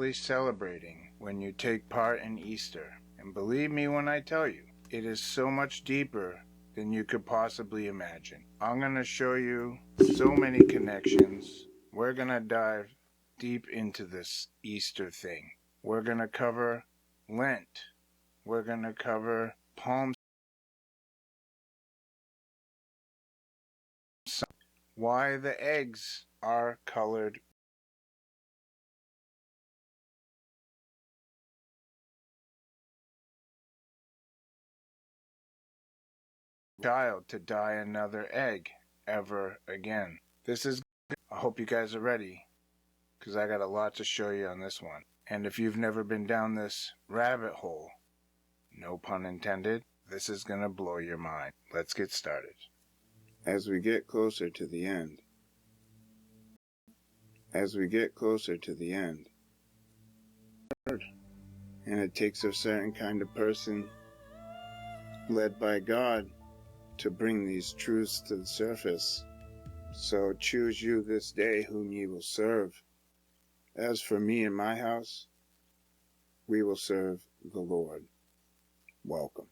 really celebrating when you take part in Easter. And believe me when I tell you, it is so much deeper than you could possibly imagine. I'm going to show you so many connections. We're going to dive deep into this Easter thing. We're going to cover Lent. We're going to cover Palm Sunday. Why the eggs are colored child to die another egg ever again. I hope you guys are ready, because I got a lot to show you on this one. And if you've never been down this rabbit hole, no pun intended, this is going to blow your mind. Let's get started. As we get closer to the end, and it takes a certain kind of person led by God to bring these truths to the surface. So choose you this day whom ye will serve. As for me and my house, we will serve the Lord. Welcome.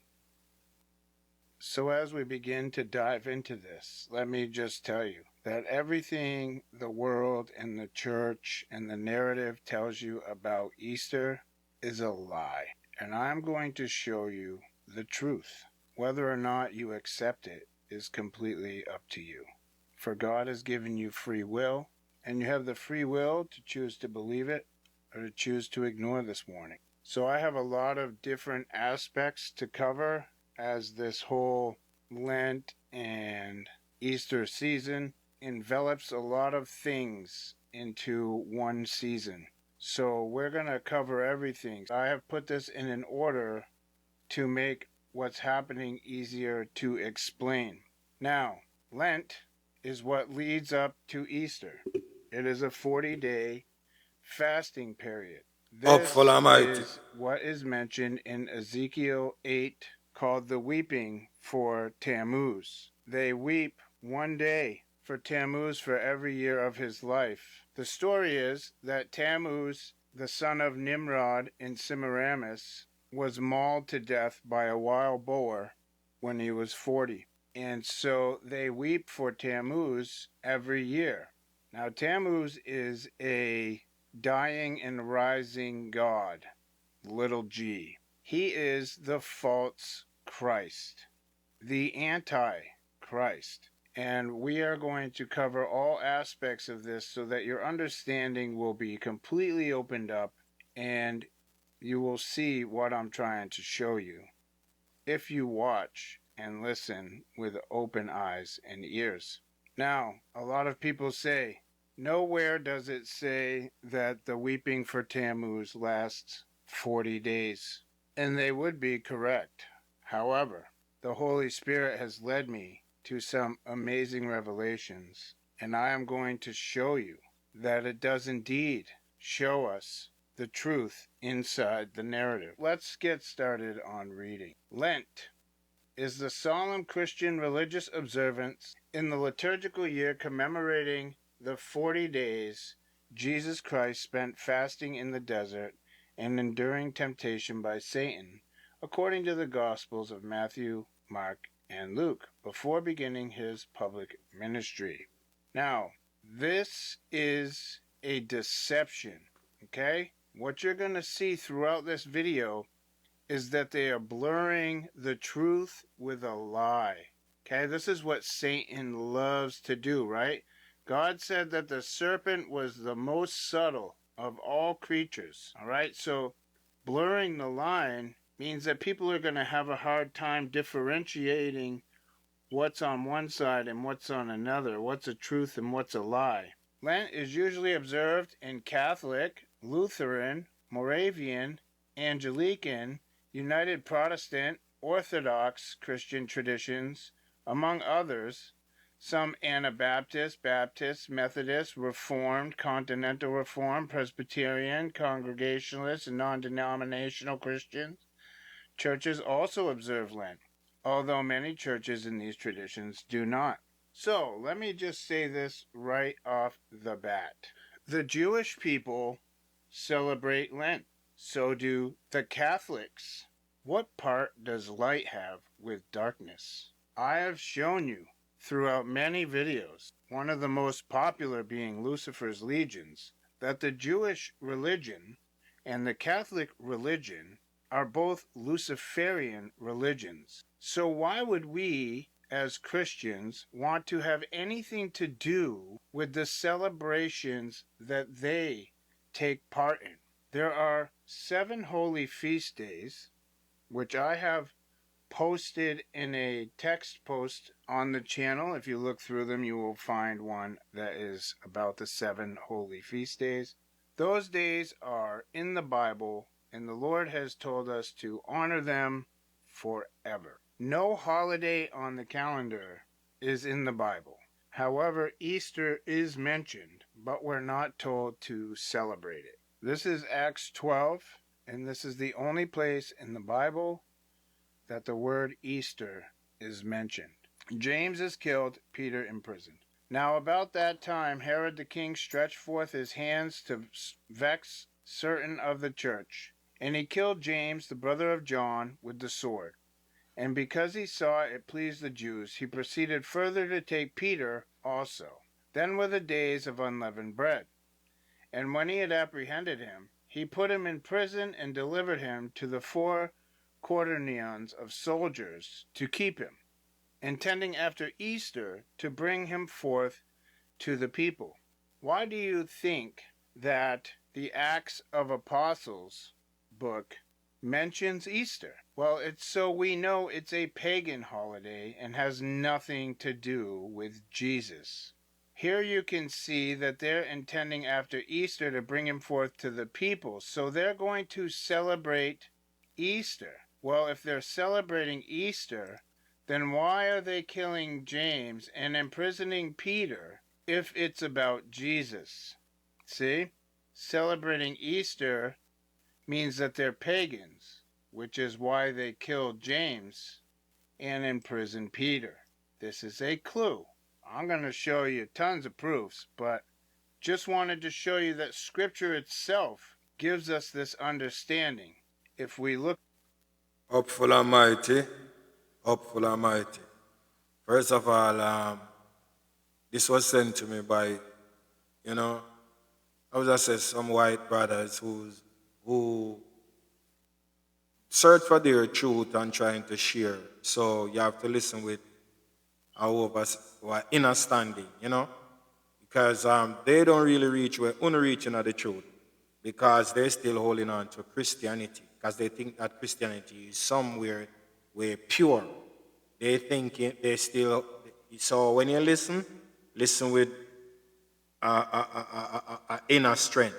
So as we begin to dive into this, let me just tell you that everything the world and the church and the narrative tells you about Easter is a lie. And I'm going to show you the truth. Whether or not you accept it is completely up to you. For God has given you free will, and you have the free will to choose to believe it or to choose to ignore this warning. So I have a lot of different aspects to cover as this whole Lent and Easter season envelops a lot of things into one season. So we're going to cover everything. I have put this in an order to make what's happening easier to explain. Now, Lent is what leads up to Easter. It is a 40-day fasting period. This is what is mentioned in Ezekiel 8, called the weeping for Tammuz. They weep one day for Tammuz for every year of his life. The story is that Tammuz, the son of Nimrod in Semiramis, was mauled to death by a wild boar when he was 40. And so they weep for Tammuz every year. Now Tammuz is a dying and rising god, little g. He is the false Christ, the anti-Christ. And we are going to cover all aspects of this so that your understanding will be completely opened up and you will see what I'm trying to show you if you watch and listen with open eyes and ears. Now, a lot of people say, nowhere does it say that the weeping for Tammuz lasts 40 days. And they would be correct. However, the Holy Spirit has led me to some amazing revelations, and I am going to show you that it does indeed show us the truth inside the narrative. Let's get started on reading. Lent is the solemn Christian religious observance in the liturgical year commemorating the 40 days Jesus Christ spent fasting in the desert and enduring temptation by Satan, according to the Gospels of Matthew, Mark, and Luke, before beginning his public ministry. Now, this is a deception, okay? What you're going to see throughout this video is that they are blurring the truth with a lie. Okay, this is what Satan loves to do, right? God said that the serpent was the most subtle of all creatures, all right? So blurring the line means that people are going to have a hard time differentiating what's on one side and what's on another, what's a truth and what's a lie. Lent is usually observed in Catholic, Lutheran, Moravian, Anglican, United Protestant, Orthodox Christian traditions, among others, some Anabaptist, Baptist, Methodist, Reformed, Continental Reformed, Presbyterian, Congregationalist, and non-denominational Christians. Churches also observe Lent, although many churches in these traditions do not. So, let me just say this right off the bat. The Jewish people celebrate Lent. So do the Catholics. What part does light have with darkness? I have shown you throughout many videos, one of the most popular being Lucifer's Legions, that the Jewish religion and the Catholic religion are both Luciferian religions. So why would we, as Christians, want to have anything to do with the celebrations that they take part in? There are 7 holy feast days, which I have posted in a text post on the channel. If you look through them, you will find one that is about the 7 holy feast days. Those days are in the Bible, and the Lord has told us to honor them forever. No holiday on the calendar is in the Bible. However, Easter is mentioned, but we're not told to celebrate it. This is Acts 12, and this is the only place in the Bible that the word Easter is mentioned. James is killed, Peter imprisoned. Now about that time Herod the king stretched forth his hands to vex certain of the church, and he killed James, the brother of John, with the sword. And because he saw it pleased the Jews, he proceeded further to take Peter also. Then were the days of unleavened bread. And when he had apprehended him, he put him in prison and delivered him to the 4 quaternions of soldiers to keep him, intending after Easter to bring him forth to the people. Why do you think that the Acts of Apostles book mentions Easter? Well, it's so we know it's a pagan holiday and has nothing to do with Jesus. Here you can see that they're intending after Easter to bring him forth to the people. So they're going to celebrate Easter. Well, if they're celebrating Easter, then why are they killing James and imprisoning Peter if it's about Jesus? See? Celebrating Easter means that they're pagans, which is why they killed James and imprisoned Peter. This is a clue. I'm going to show you tons of proofs, but just wanted to show you that Scripture itself gives us this understanding. If we look... Hopeful Almighty, Hopeful Almighty. First of all, this was sent to me by, I would just say some white brothers who search for their truth and trying to share. So you have to listen with our understanding, because they don't really reach where reaching at the truth, because they're still holding on to Christianity, because they think that Christianity is somewhere where pure. They think they still. So when you listen with inner strength.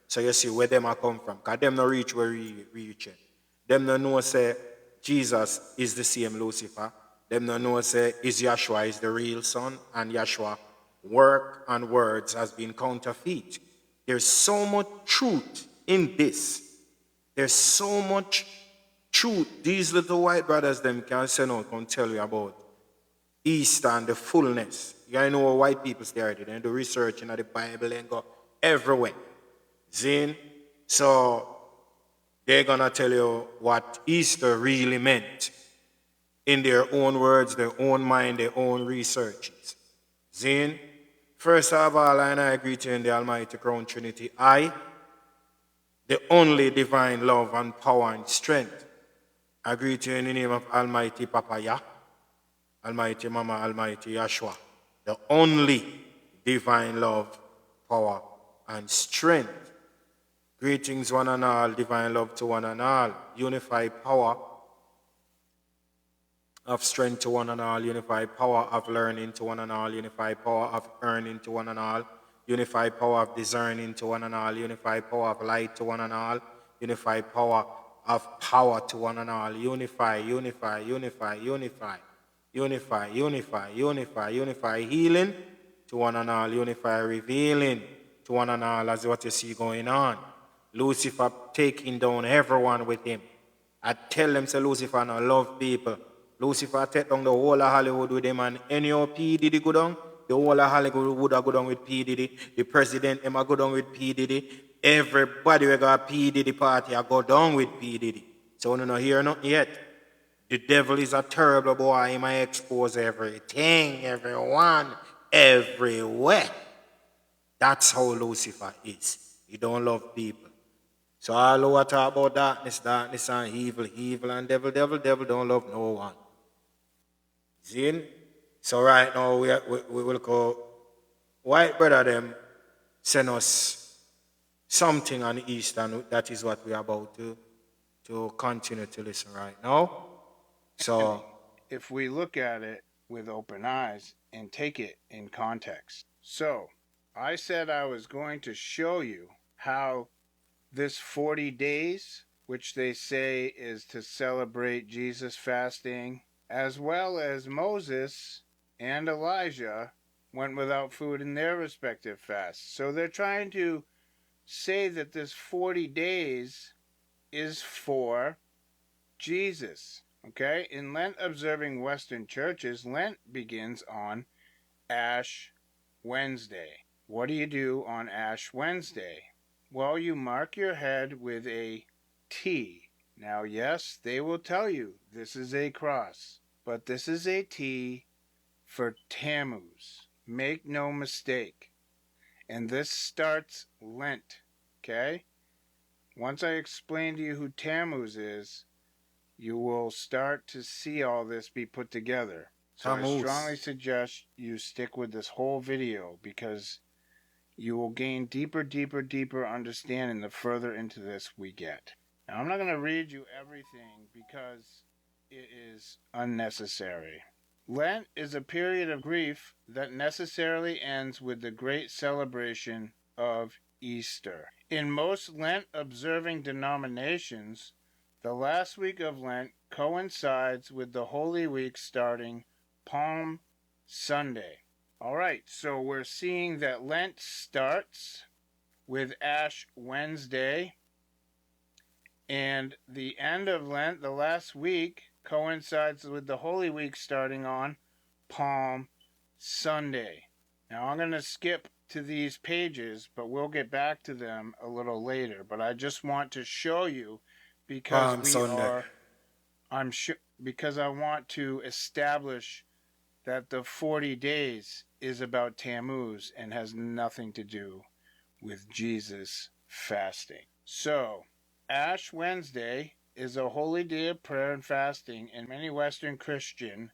So you see where them are come from, because them not reach where we reach it. Them not know say Jesus is the same Lucifer. Them not know say is Yeshua is the real son, and Yeshua work and words has been counterfeit. There's so much truth in this. There's so much truth. These little white brothers them can send out and tell you about Easter and the fullness. You gotta know what white people started and do research in the Bible and go everywhere. Zin? So they're gonna tell you what Easter really meant in their own words, their own mind, their own researches. Zin? First of all, and I agree to you in the Almighty Crown Trinity, I, the only divine love and power and strength, agree to you in the name of Almighty Papa Yah, Almighty Mama, Almighty Yeshua, the only divine love, power, and strength. Greetings one and all, divine love to one and all, unified power of strength to one and all, unified power of learning to one and all, unified power of earning to one and all, unified power of discerning to one and all, unified power of light to one and all, unified power of power to one and all, unify, unify, unify, unify, unify, unify, unify, unify, healing to one and all, unify, revealing to one and all, as what you see going on. Lucifer taking down everyone with him. I tell them, say Lucifer no love people. Lucifer take down the whole of Hollywood with him, and any P. Diddy go down, the whole of Hollywood would have go down with P. Diddy. The president, Emma go down with P. Diddy. Everybody we got a P. Diddy party, I go down with P. Diddy. So we don't hear nothing yet. The devil is a terrible boy. He might expose everything, everyone, everywhere. That's how Lucifer is. He don't love people. So all who talk about darkness, darkness and evil, evil and devil, devil, devil don't love no one. See? So right now we will go, white brother them send us something on the east, and that is what we are about to continue to listen right now. So if we look at it with open eyes and take it in context. So I said I was going to show you how this 40 days, which they say is to celebrate Jesus fasting, as well as Moses and Elijah went without food in their respective fasts. So they're trying to say that this 40 days is for Jesus. Okay? In Lent observing Western churches, Lent begins on Ash Wednesday. What do you do on Ash Wednesday? Well, you mark your head with a T. Now, yes, they will tell you this is a cross, but this is a T for Tammuz. Make no mistake. And this starts Lent, okay? Once I explain to you who Tammuz is, you will start to see all this be put together. So I strongly suggest you stick with this whole video, because you will gain deeper understanding the further into this we get. Now, I'm not going to read you everything because it is unnecessary. Lent is a period of grief that necessarily ends with the great celebration of Easter. In most Lent observing denominations, the last week of Lent coincides with the Holy Week starting Palm Sunday. All right, so we're seeing that Lent starts with Ash Wednesday, and the end of Lent, the last week, coincides with the Holy Week starting on Palm Sunday. Now, I'm going to skip to these pages, but we'll get back to them a little later. But I just want to show you, because because I want to establish that the 40 days is about Tammuz and has nothing to do with Jesus fasting. So, Ash Wednesday is a holy day of prayer and fasting in many Western Christian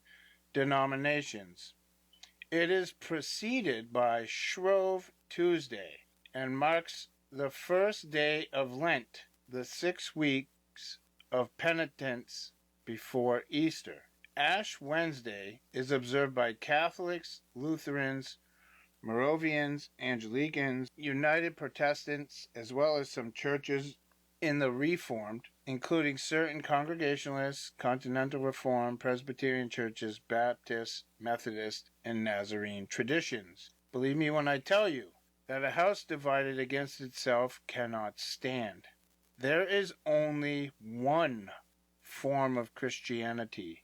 denominations. It is preceded by Shrove Tuesday and marks the first day of Lent, the 6 weeks of penitence before Easter. Ash Wednesday is observed by Catholics, Lutherans, Moravians, Anglicans, United Protestants, as well as some churches in the Reformed, including certain Congregationalist, Continental Reformed, Presbyterian churches, Baptist, Methodist, and Nazarene traditions. Believe me when I tell you that a house divided against itself cannot stand. There is only one form of Christianity.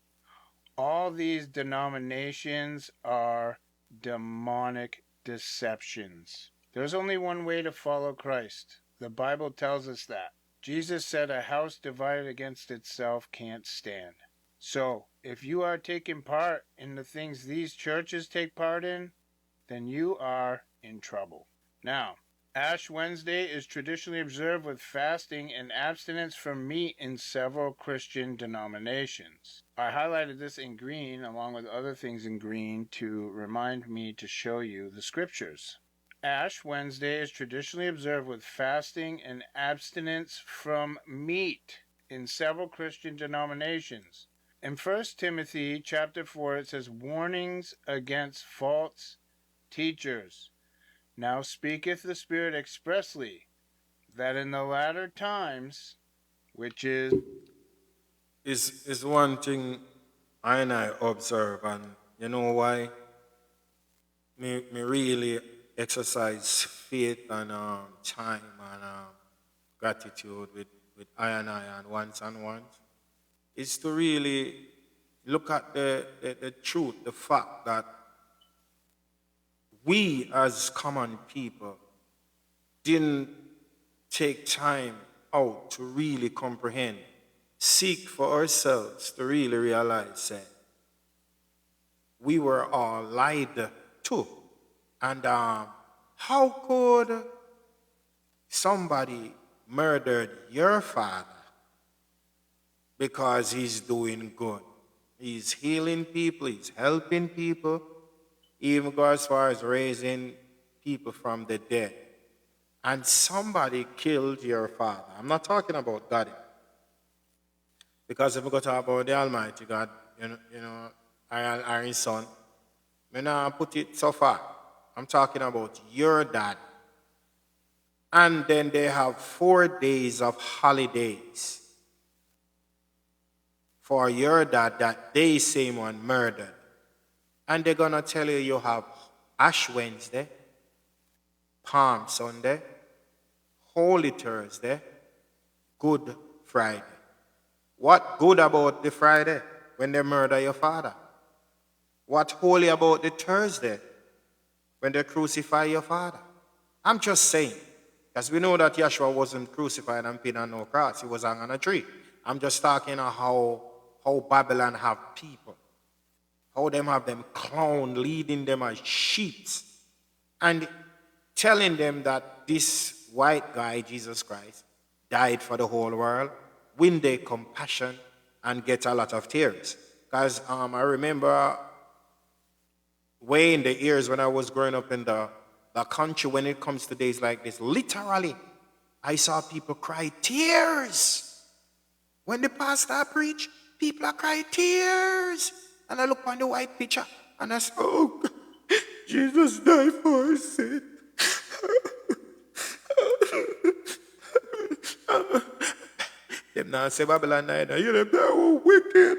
All these denominations are demonic deceptions. There's only one way to follow Christ. The Bible tells us that. Jesus said a house divided against itself can't stand. So, if you are taking part in the things these churches take part in, then you are in trouble. Now, Ash Wednesday is traditionally observed with fasting and abstinence from meat in several Christian denominations. I highlighted this in green along with other things in green to remind me to show you the scriptures. Ash Wednesday is traditionally observed with fasting and abstinence from meat in several Christian denominations. In 1 Timothy chapter 4 it says, warnings against false teachers. Now speaketh the Spirit expressly, that in the latter times, which is one thing I observe, and you know why? Me really exercise faith and time and gratitude with I and ones and ones. Is to really look at the truth, the fact that we as common people didn't take time out to really comprehend, seek for ourselves to really realize that we were all lied to. And how could somebody murdered your father because he's doing good? He's healing people, he's helping people, even go as far as raising people from the dead. And somebody killed your father. I'm not talking about God. Because if we go talk about the Almighty God, our His Son, I'm not put it so far. I'm talking about your dad. And then they have 4 days of holidays for your dad that they same one murdered. And they're going to tell you have Ash Wednesday, Palm Sunday, Holy Thursday, Good Friday. What good about the Friday when they murder your father? What holy about the Thursday when they crucify your father? I'm just saying, because we know that Yeshua wasn't crucified and pinned on no cross. He was hung on a tree. I'm just talking about how Babylon have people. How them have them clown leading them as sheep. And telling them that this white guy, Jesus Christ, died for the whole world, win their compassion, and get a lot of tears. Because I remember way in the years when I was growing up in the country, when it comes to days like this, literally, I saw people cry tears. When the pastor preached, people are crying tears. And I look on the white picture, and I say, oh, God, Jesus died for our sin. Them now say Babylon died. You know, they were wicked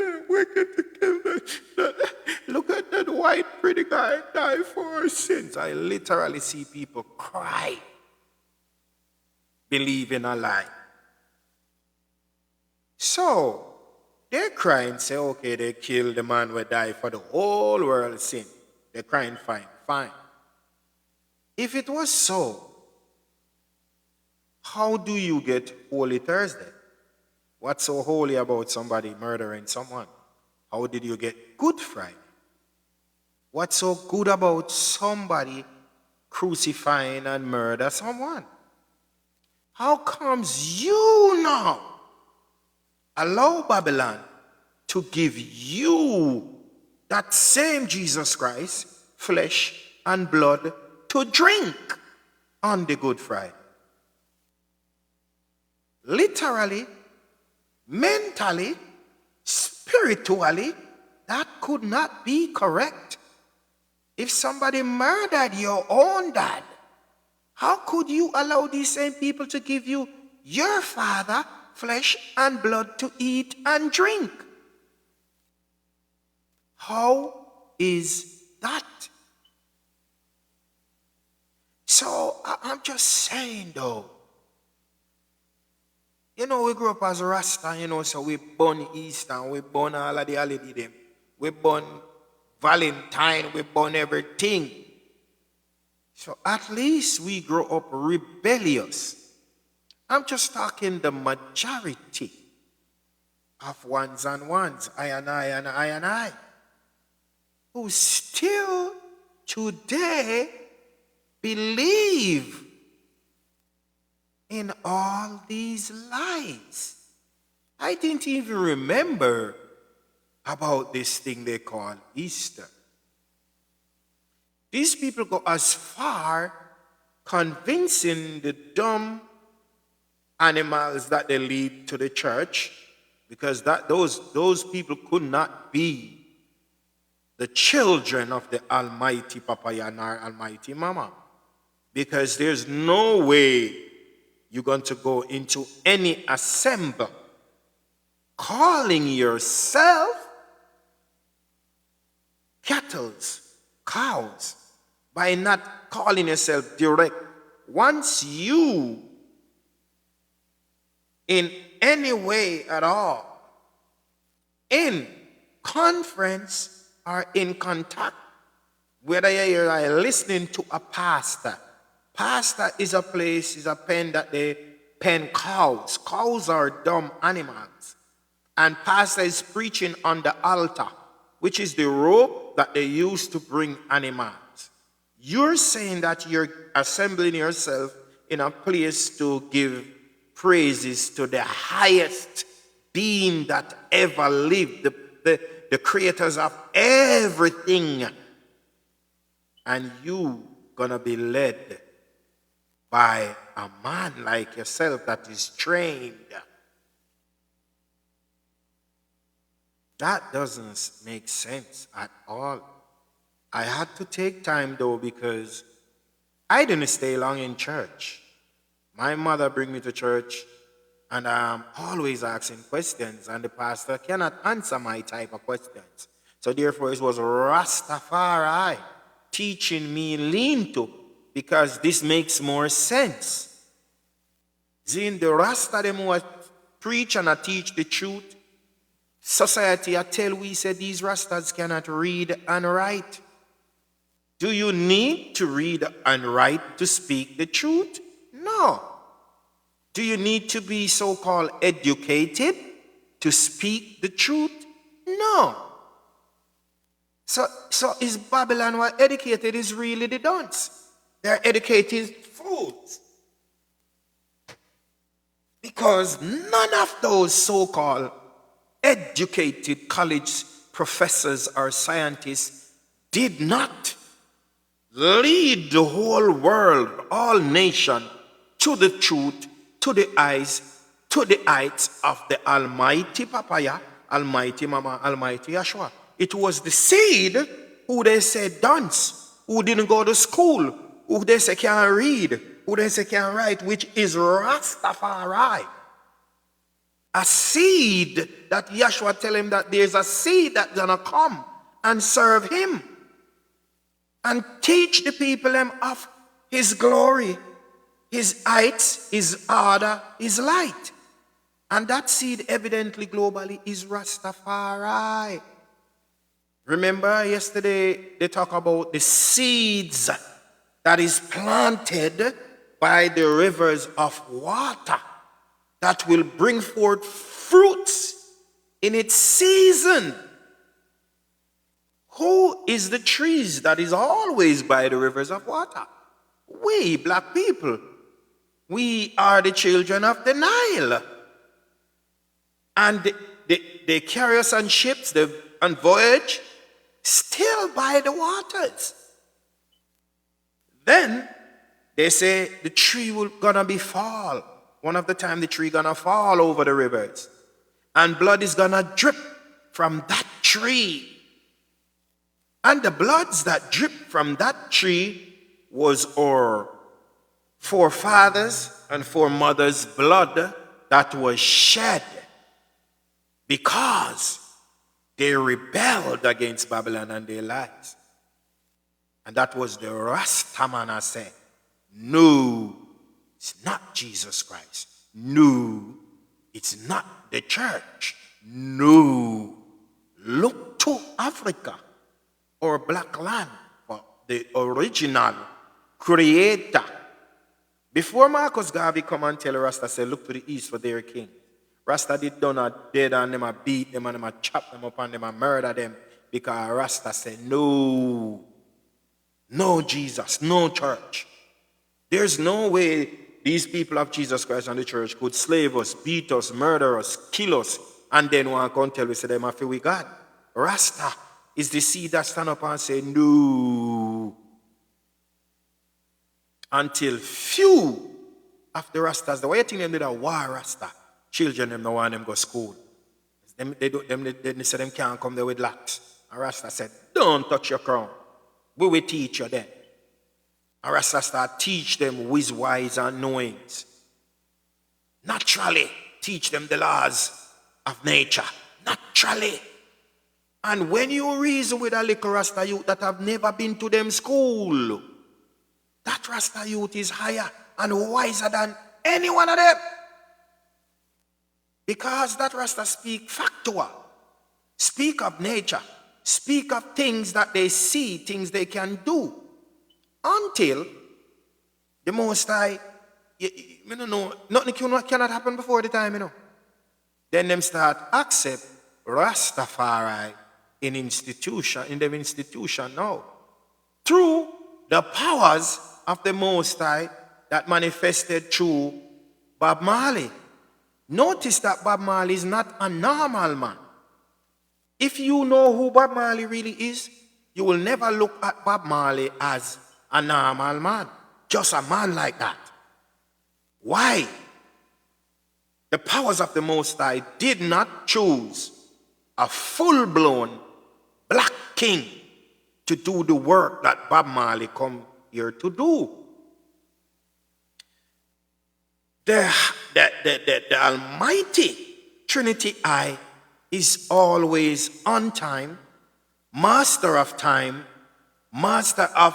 to kill them. Look at that white pretty guy die for our sins. I literally see people cry, believing a lie. So they're crying, say, okay, they killed the man who died for the whole world's sin. They're crying, fine. If it was so, how do you get Holy Thursday? What's so holy about somebody murdering someone? How did you get Good Friday? What's so good about somebody crucifying and murder someone? How comes you now allow Babylon to give you that same Jesus Christ, flesh and blood, to drink on the Good Friday? Literally, mentally, spiritually, that could not be correct. If somebody murdered your own dad, how could you allow these same people to give you your father, flesh and blood, to eat and drink? How is that? So I'm just saying though, you know, we grew up as Rasta, you know, so we born Easter, we born all of the holiday them. We born Valentine, we born everything. So at least we grow up rebellious. I'm just talking the majority of ones and ones, I and I, who still today believe in all these lies. I didn't even remember about this thing they call Easter. These people go as far convincing the dumb animals that they lead to the church, because those people could not be the children of the Almighty Papa and our Almighty Mama, because there's no way you're going to go into any assembly calling yourself cattles, cows, by not calling yourself direct. Once you, in any way at all, in conference or in contact, whether you're listening to a pastor. Pastor is a place, is a pen that they pen cows. Cows are dumb animals. And pastor is preaching on the altar, which is the rope that they use to bring animals. You're saying that you're assembling yourself in a place to give praises to the highest being that ever lived, the creators of everything. And you gonna be led by a man like yourself that is trained. That doesn't make sense at all. I had to take time though because I didn't stay long in church. My mother bring me to church and I'm always asking questions and the pastor cannot answer my type of questions. So therefore it was Rastafari teaching me lean to because this makes more sense. Seeing the Rasta them who preach and teach the truth, society I tell we say these Rastas cannot read and write. Do you need to read and write to speak the truth? No. Do you need to be so-called educated to speak the truth? No. So is Babylon who are educated is really the dunce. They're educated fools. Because none of those so-called educated college professors or scientists did not lead the whole world, all nation, to the truth, to the eyes, to the heights of the Almighty Papaya, Almighty Mama, Almighty Yeshua. It was the seed who they said dunce, who didn't go to school, who they say can't read, who they say can't write, which is Rastafari. A seed that Yeshua tell him that there's a seed that's gonna come and serve him and teach the people them of his glory, his heights, his order, his light. And that seed evidently globally is Rastafari. Remember yesterday they talk about the seeds that is planted by the rivers of water that will bring forth fruits in its season. Who is the trees that is always by the rivers of water? We, black people. We are the children of the Nile. And they carry us on ships, on voyage, still by the waters. Then they say the tree will gonna be fall. One of the time the tree gonna fall over the rivers. And blood is gonna drip from that tree. And the bloods that drip from that tree was our forefathers and foremothers' blood that was shed because they rebelled against Babylon and their lives. And that was the Rastaman I said, no, it's not Jesus Christ. No, it's not the church. No, look to Africa or black land for the original creator. Before Marcus Garvey come and tell Rasta, say, look to the east for their king. Rasta did done a dead and them a beat them and them a chop them up and them a murder them because Rasta said, no, no Jesus, no church. There's no way these people of Jesus Christ and the church could slave us, beat us, murder us, kill us, and then one come tell we say them after we God. Rasta is the seed that stand up and say no. Until few of the Rastas, the way you think them did a war Rasta, children them no want them go school. They say them can't come there with locks. And Rasta said, don't touch your crown. We will teach you then. And Rasta start teach them wise and knowings. Naturally, teach them the laws of nature. Naturally. And when you reason with a little Rasta youth that have never been to them school, that Rasta youth is higher and wiser than any one of them. Because that Rasta speak factual, speak of nature, speak of things that they see, things they can do. Until the Most High you know, nothing cannot happen before the time, you know. Then them start accept Rastafari in them institution now. Through the powers of the Most High that manifested through Bob Marley. Notice that Bob Marley is not a normal man. If you know who Bob Marley really is, you will never look at Bob Marley as a normal man. Just a man like that. Why? The powers of the Most High did not choose a full-blown black king to do the work that Bob Marley come here to do. The Almighty Trinity I is always on time, master of time, master of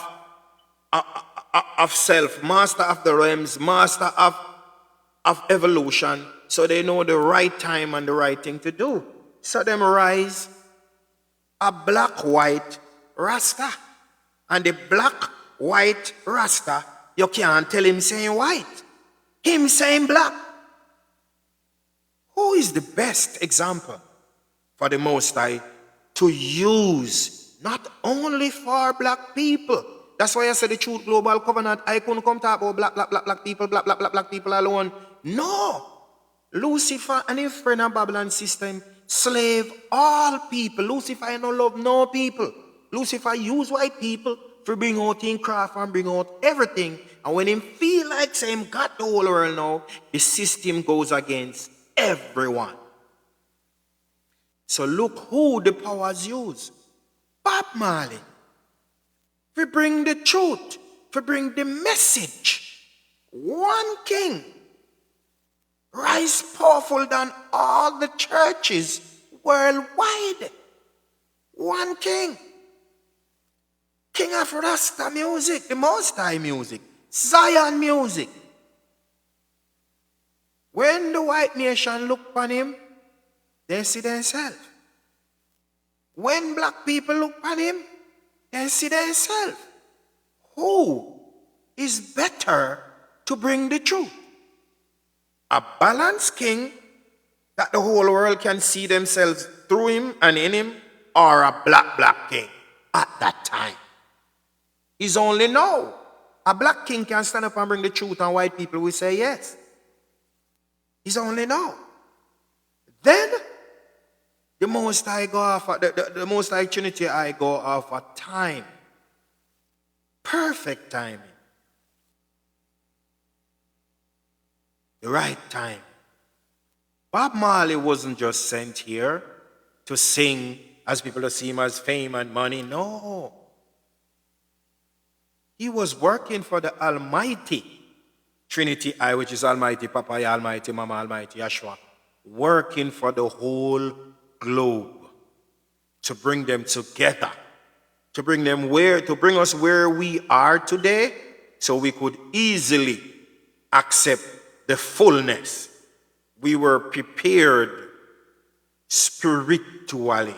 self, master of the realms, master of evolution, so they know the right time and the right thing to do. So them rise a black-white Rasta. And the black-white Rasta, you can't tell him saying white. Him saying black. Who is the best example for the Most High to use not only for black people? That's why I said the Truth Global Covenant, I couldn't come talk about black people, black people alone. No. Lucifer and his friend and Babylon system slave all people. Lucifer don't love no people. Lucifer use white people to bring out in craft and bring out everything. And when him feel like saying got the whole world now, the system goes against everyone. So look who the powers use. Bob Marley. We bring the truth. We bring the message. One king. Rise powerful than all the churches worldwide. One king. King of Rasta music, the Most High music, Zion music. When the white nation look upon him, they see themselves. When black people look upon him, they see themselves. Who is better to bring the truth? A balanced king that the whole world can see themselves through him and in him, or a black king at that time? It's only now. A black king can stand up and bring the truth, and white people will say yes. It's only now. Then the Most High go off, the Most High Trinity I go off a time. Perfect timing. The right time. Bob Marley wasn't just sent here to sing as people see him as fame and money. No. He was working for the Almighty Trinity I, which is Almighty Papa, Almighty Mama, Almighty Yeshua, working for the whole globe to bring them together, to bring us where we are today, so we could easily accept the fullness. We were prepared spiritually.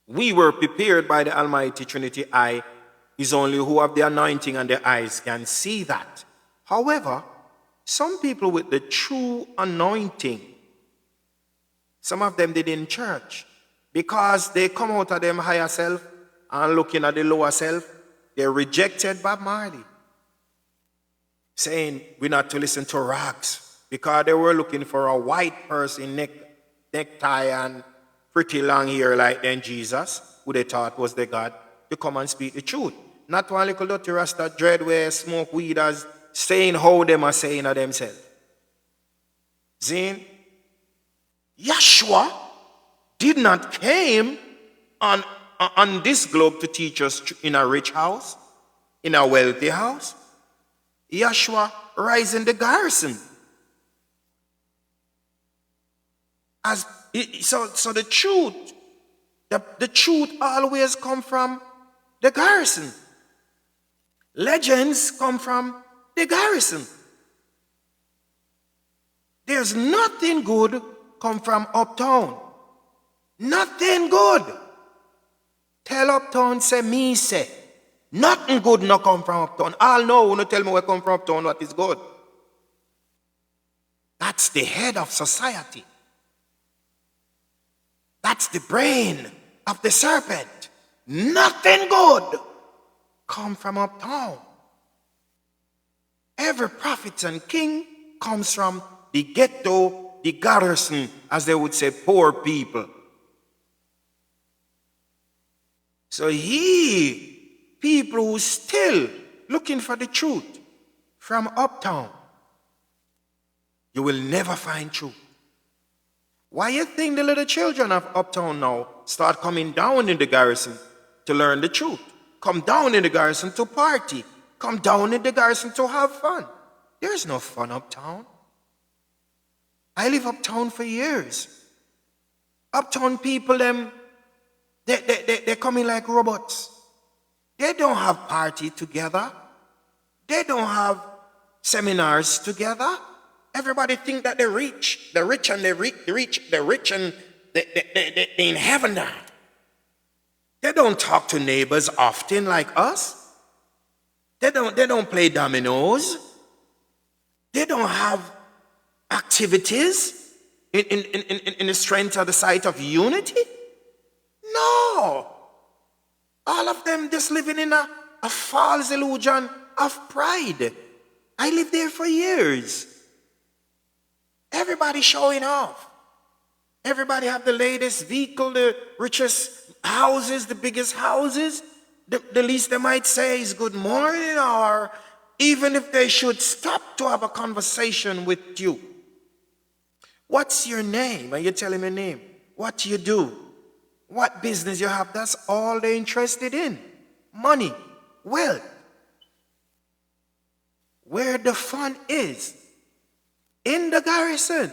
We were prepared by the Almighty Trinity I. Is only who have the anointing and the eyes can see that. However, some people with the true anointing, some of them did in church, because they come out of them higher self and looking at the lower self, they rejected Bob Marley, saying we're not to listen to rags, because they were looking for a white person, necktie and pretty long hair like then Jesus, who they thought was the God, to come and speak the truth. Not one little dirty rasta dread where smoke weed as saying how them are saying of themselves. Zin, Yeshua did not came on this globe to teach us in a rich house, in a wealthy house. Yeshua rise in the garrison. So the truth, the truth always come from the garrison. Legends come from the garrison. There's nothing good come from uptown. Nothing good. Tell uptown, say me say. Nothing good no come from uptown. All know when you tell me where come from uptown, what is good. That's the head of society. That's the brain of the serpent. Nothing good come from uptown. Every prophet and king comes from the ghetto, the garrison, as they would say, poor people. So people who still looking for the truth from uptown, you will never find truth. Why you think the little children of uptown now start coming down in the garrison to learn the truth? Come down in the garrison to party. Come down in the garrison to have fun. There's no fun uptown. I live uptown for years. Uptown people, they're coming like robots. They don't have party together. They don't have seminars together. Everybody think that they're rich. They're rich and they're rich and they're in heaven now. They don't talk to neighbors often like us. They don't play dominoes. They don't have activities in the strength of the sight of unity. No. All of them just living in a false illusion of pride. I lived there for years. Everybody showing off. Everybody have the latest vehicle, the richest houses, the biggest houses. The least they might say is good morning, or even if they should stop to have a conversation with you. What's your name? And you tell him your name. What you do? What business you have? That's all they're interested in. Money, wealth. Where the fun is. In the garrison.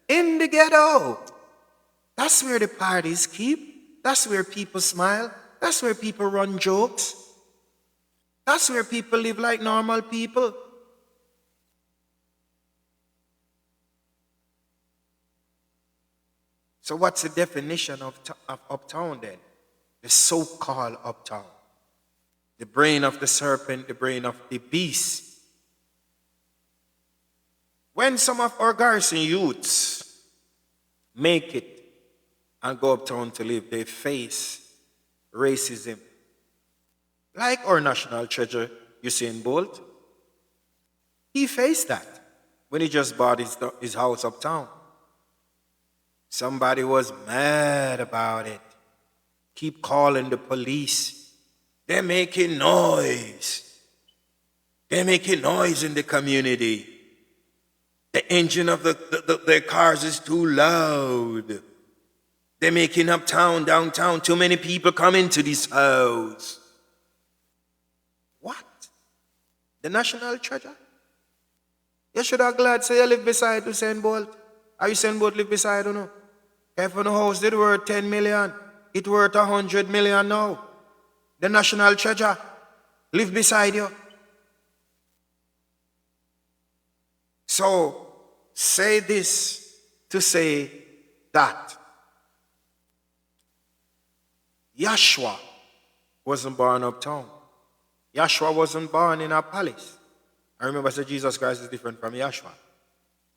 In the ghetto. That's where the parties keep. That's where people smile. That's where people run jokes. That's where people live like normal people. So what's the definition of uptown then? The so-called uptown. The brain of the serpent, the brain of the beast. When some of our garrison youths make it and go uptown to live, they face racism. Like our national treasure, Usain Bolt. He faced that when he just bought his house uptown. Somebody was mad about it. Keep calling the police. They're making noise. They're making noise in the community. The engine of their cars is too loud. They're making uptown, downtown, too many people come into this house. What? The national treasure? You should have glad say you live beside Usain Bolt. Are Usain Bolt live beside or no? If the house did worth 10 million, it worth 100 million now. The national treasure live beside you. So, say this to say that. Yahshua wasn't born uptown. Yahshua wasn't born in a palace. I remember I said Jesus Christ is different from Yahshua.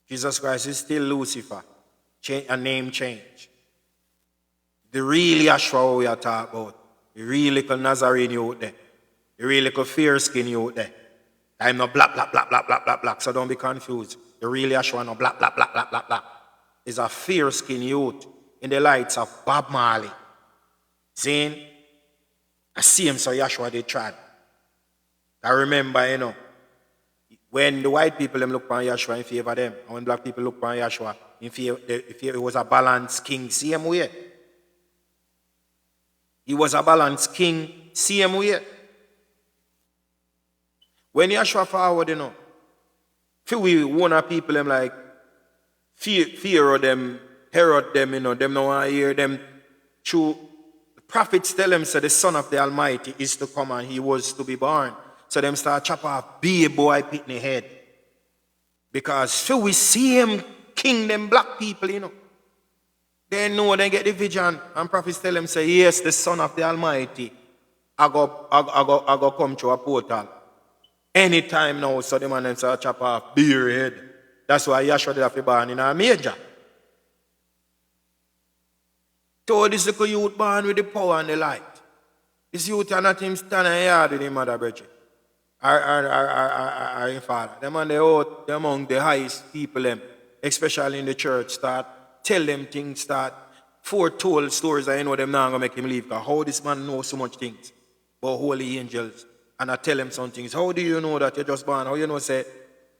Jesus Christ is still Lucifer. A name change. The real Yahshua we are talking about. The real little Nazarene you out there. The real little fair skin you out there. I'm not black, black, black, black, black, black, black. So don't be confused. The real Yahshua no black, black, black, black, black, black. Is a fair skin youth in the lights of Bob Marley. Saying, I see him so Yahshua they tried. I remember, when the white people them look on Yahshua in favor of them, and when black people look on Yahshua in favor, it was a balanced king, same way. He was a balanced king, same way. When Yahshua forward, few we one of people them like fear of them, Herod them, them no want to hear them. True, the prophets tell them so the Son of the Almighty is to come and he was to be born. So them start chop off be a boy pitney head. Because few we see him king them black people, They know they get the vision and prophets tell them say yes, the Son of the Almighty I go come to a portal. Anytime now, so the man them start chop off beer head. That's why Yahshua did have to born in a major. So this little youth born with the power and the light. This youth are not him stand in the yard with his mother, Bridget. Or his father. Them and they among the highest people, them, especially in the church, start tell them things, start foretold stories that you know them not going to make him leave. Because how this man knows so much things about holy angels. And I tell him some things. How do you know that you're just born? How you know, say,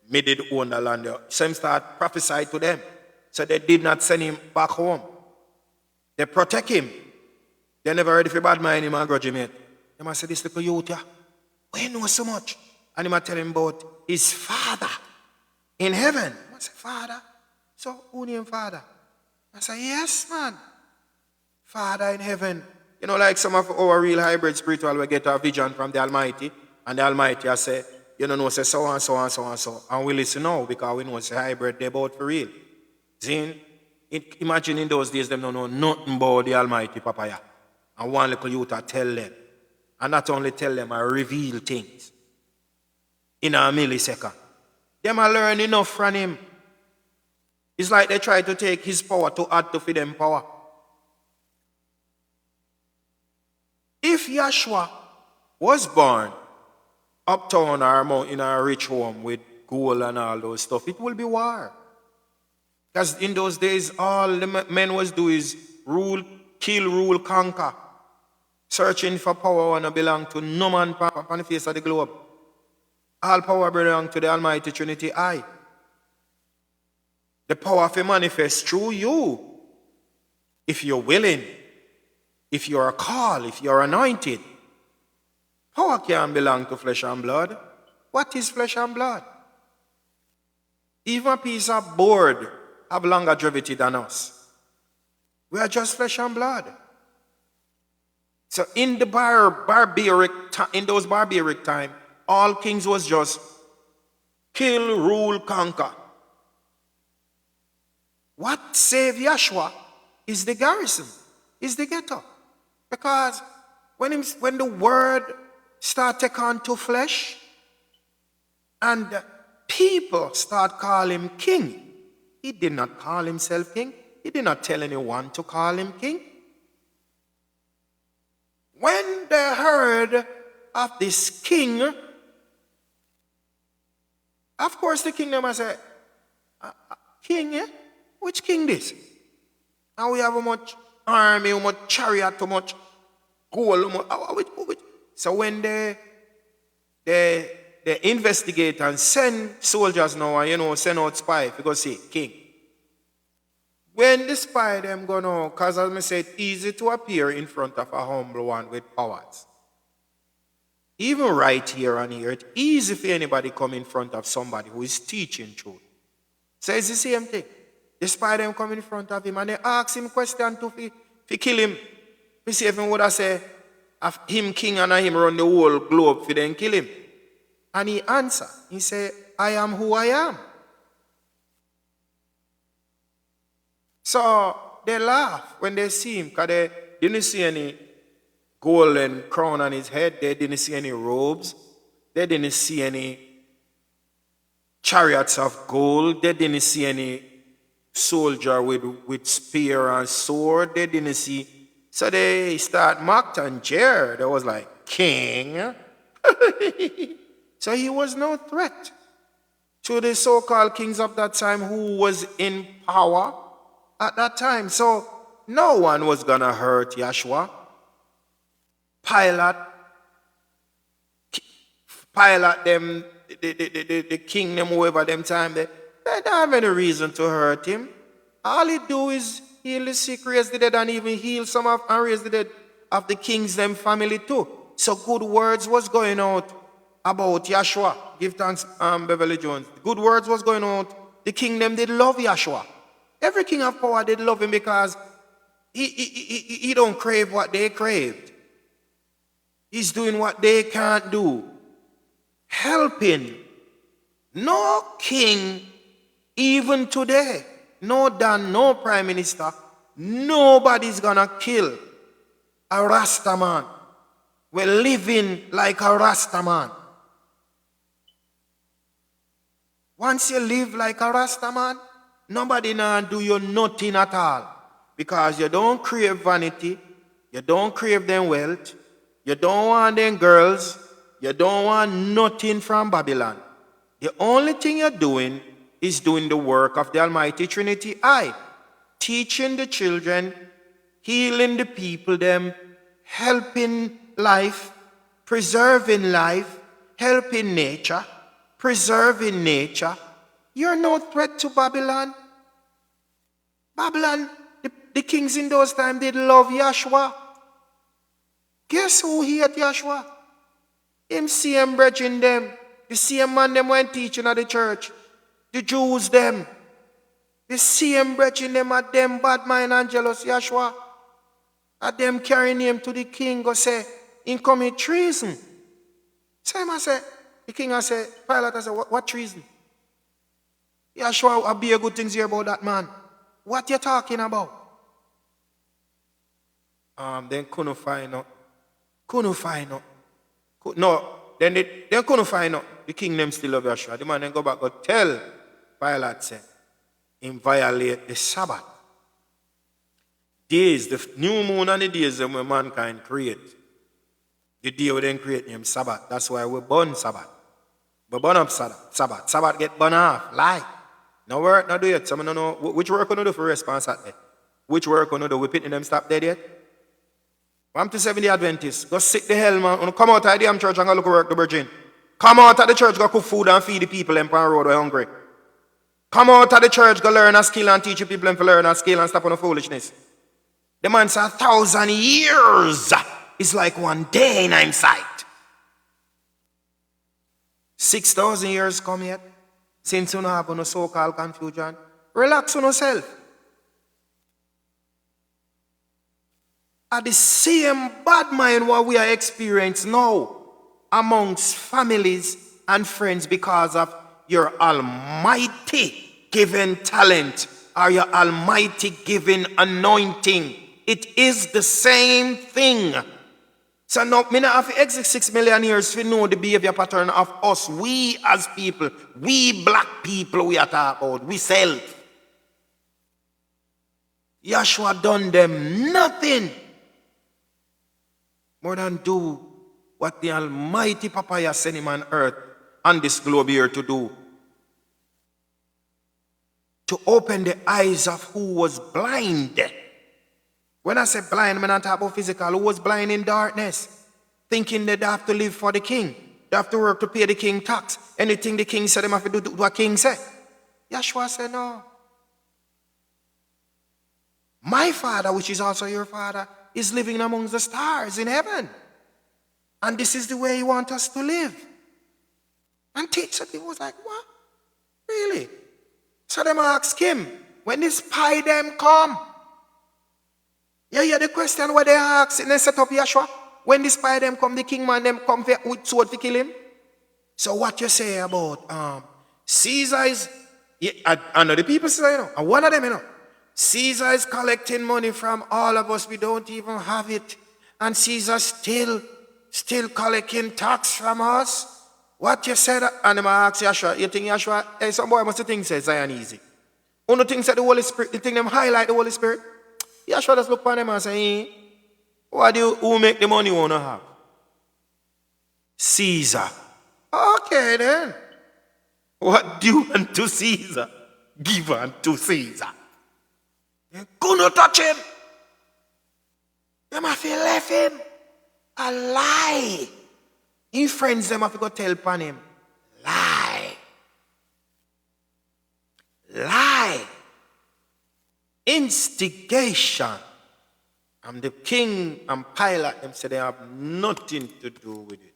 me did own the land. Some start prophesy to them. So they did not send him back home. They protect him. They never ready for bad mind him and grudge him yet. They must say, this little youth, yeah, why you know so much? And he must tell him about his father in heaven. I say, Father? So who named Father? I say, yes, man. Father in heaven. You know, like some of our real hybrid spiritual, we get a vision from the Almighty, and the Almighty I say, you know, say so and so and so and so. And we listen now because we know it's a hybrid, they're about for real. See? Imagine in those days, them don't know nothing about the Almighty Papaya. And one little youth I tell them. And not only tell them, I reveal things. In a millisecond. Them I learn enough from him. It's like they try to take his power to add to them power. If Yahshua was born uptown or in a rich home with gold and all those stuff, it will be war. Because in those days, all the men was do is rule, kill, rule, conquer. Searching for power and belong to no man on the face of the globe. All power belong to the Almighty Trinity I. The power will manifest through you. If you're willing, if you're called, if you're anointed. Power can't belong to flesh and blood. What is flesh and blood? Even a piece of board have longer longevity than us. We are just flesh and blood. So in the in those barbaric time, all kings was just kill, rule, conquer. What saved Yahshua is the garrison, is the ghetto. Because when the word start to take on to flesh, and people start calling him king, he did not call himself king. He did not tell anyone to call him king. When they heard of this king, of course the kingdom must say, king, eh? Which king this? And we have how much army, how much chariot, how much gold, which. So when they investigate and send soldiers now, and send out spy, because see, king. When the spy them go now, because as I said, easy to appear in front of a humble one with powers. Even right here on here, it's easy for anybody come in front of somebody who is teaching truth. So it's the same thing. The spy them come in front of him and they ask him question to kill him. We see if him would have say, of him king and him run the whole globe for them kill him. And he answer. He say, I am who I am. So they laugh when they see him because they didn't see any golden crown on his head. They didn't see any robes. They didn't see any chariots of gold. They didn't see any soldier with spear and sword. They didn't see. So they start mocked and jeered. They was like, king. So he was no threat to the so-called kings of that time who was in power at that time. So no one was going to hurt Yahshua. Pilate them, the king them, whoever them time, they don't have any reason to hurt him. All he do is heal the sick, raise the dead, and even heal some of and raise the dead of the king's them family too. So good words was going out about Yahshua. Give thanks, Beverly Jones. Good words was going out. The kingdom did love Yahshua. Every king of power did love him because he don't crave what they craved. He's doing what they can't do. Helping. No king, even today, no Dan, no prime minister, nobody's gonna kill a Rasta man. We're living like a Rasta man. Once you live like a Rasta man, nobody now do you nothing at all. Because you don't crave vanity, you don't crave them wealth, you don't want them girls, you don't want nothing from Babylon. The only thing you're doing is doing the work of the Almighty Trinity. Teaching the children, healing the people, them, helping life, preserving life, helping nature, preserving nature. You're no threat to Babylon. Babylon, the kings in those times did love Yahshua. Guess who hate Yahshua? Him same brethren them. The same man them went teaching at the church. The Jews them. The same brethren them at them bad mind and jealous Yahshua. At them carrying him to the king go say, in commit treason. Same I say, the king I say, Pilate I say, what treason? Yahshua will be a good things here about that man. What you talking about? Then couldn't find out. No, then they couldn't find out. The king them still love Yahshua. The man then go back go tell Pilate say, him violate the Sabbath. Days, the new moon and the days when mankind create. The day we then create him Sabbath. That's why we burn Sabbath. We burn up Sabbath. Sabbath get burned off. Lie. No work, no do yet. Some don't know which work we do for response at that. Which work we do? We pitting them stop dead yet? I'm to 70 Adventists. Go sit the hell, man. Come out of the damn church and go look at work the virgin. Come out of the church, go cook food and feed the people on the road who are hungry. Come out of the church, go learn a skill and teach the people to learn a skill and stop on the foolishness. The man said 1,000 years is like one day in hindsight. 6,000 years come yet. Since you don't have no so-called confusion, relax on yourself. At the same bad mind what we are experiencing now amongst families and friends because of your almighty given talent or your almighty given anointing. It is the same thing. So now, me not have to exit 6 million years to know the behavior pattern of us. We as people, we black people we are talking about, we self. Yahshua done them nothing more than do what the Almighty Papa sent him on earth, on this globe here to do. To open the eyes of who was blind. When I say blind, I'm not talking about physical. Who was blind in darkness, thinking that they have to live for the king. They have to work to pay the king tax. Anything the king said, they have to do what king said. Yahshua said, no. My Father, which is also your Father, is living amongst the stars in heaven. And this is the way he wants us to live. And teacher was like, what? Really? So them ask him, when the spy them come, you hear the question what they ask and they set up Yahshua? When the spy them come, the king man them come with sword to kill him? So what you say about Caesar is, I know the people say, you know, and one of them, you know, Caesar is collecting money from all of us, we don't even have it. And Caesar still collecting tax from us. What you said, and I ask Yahshua, you think Yahshua, hey, some boy must think says Zion easy. One of the things that the Holy Spirit, the thing them highlight the Holy Spirit. Yahshua just look upon them and say, who make the money you want to have? Caesar. Okay then. What do you want to Caesar? Give unto Caesar. You couldn't touch him. You have to left him a lie. His friends them have to go tell upon him. Lie. Instigation. And the king and Pilate them say they have nothing to do with it.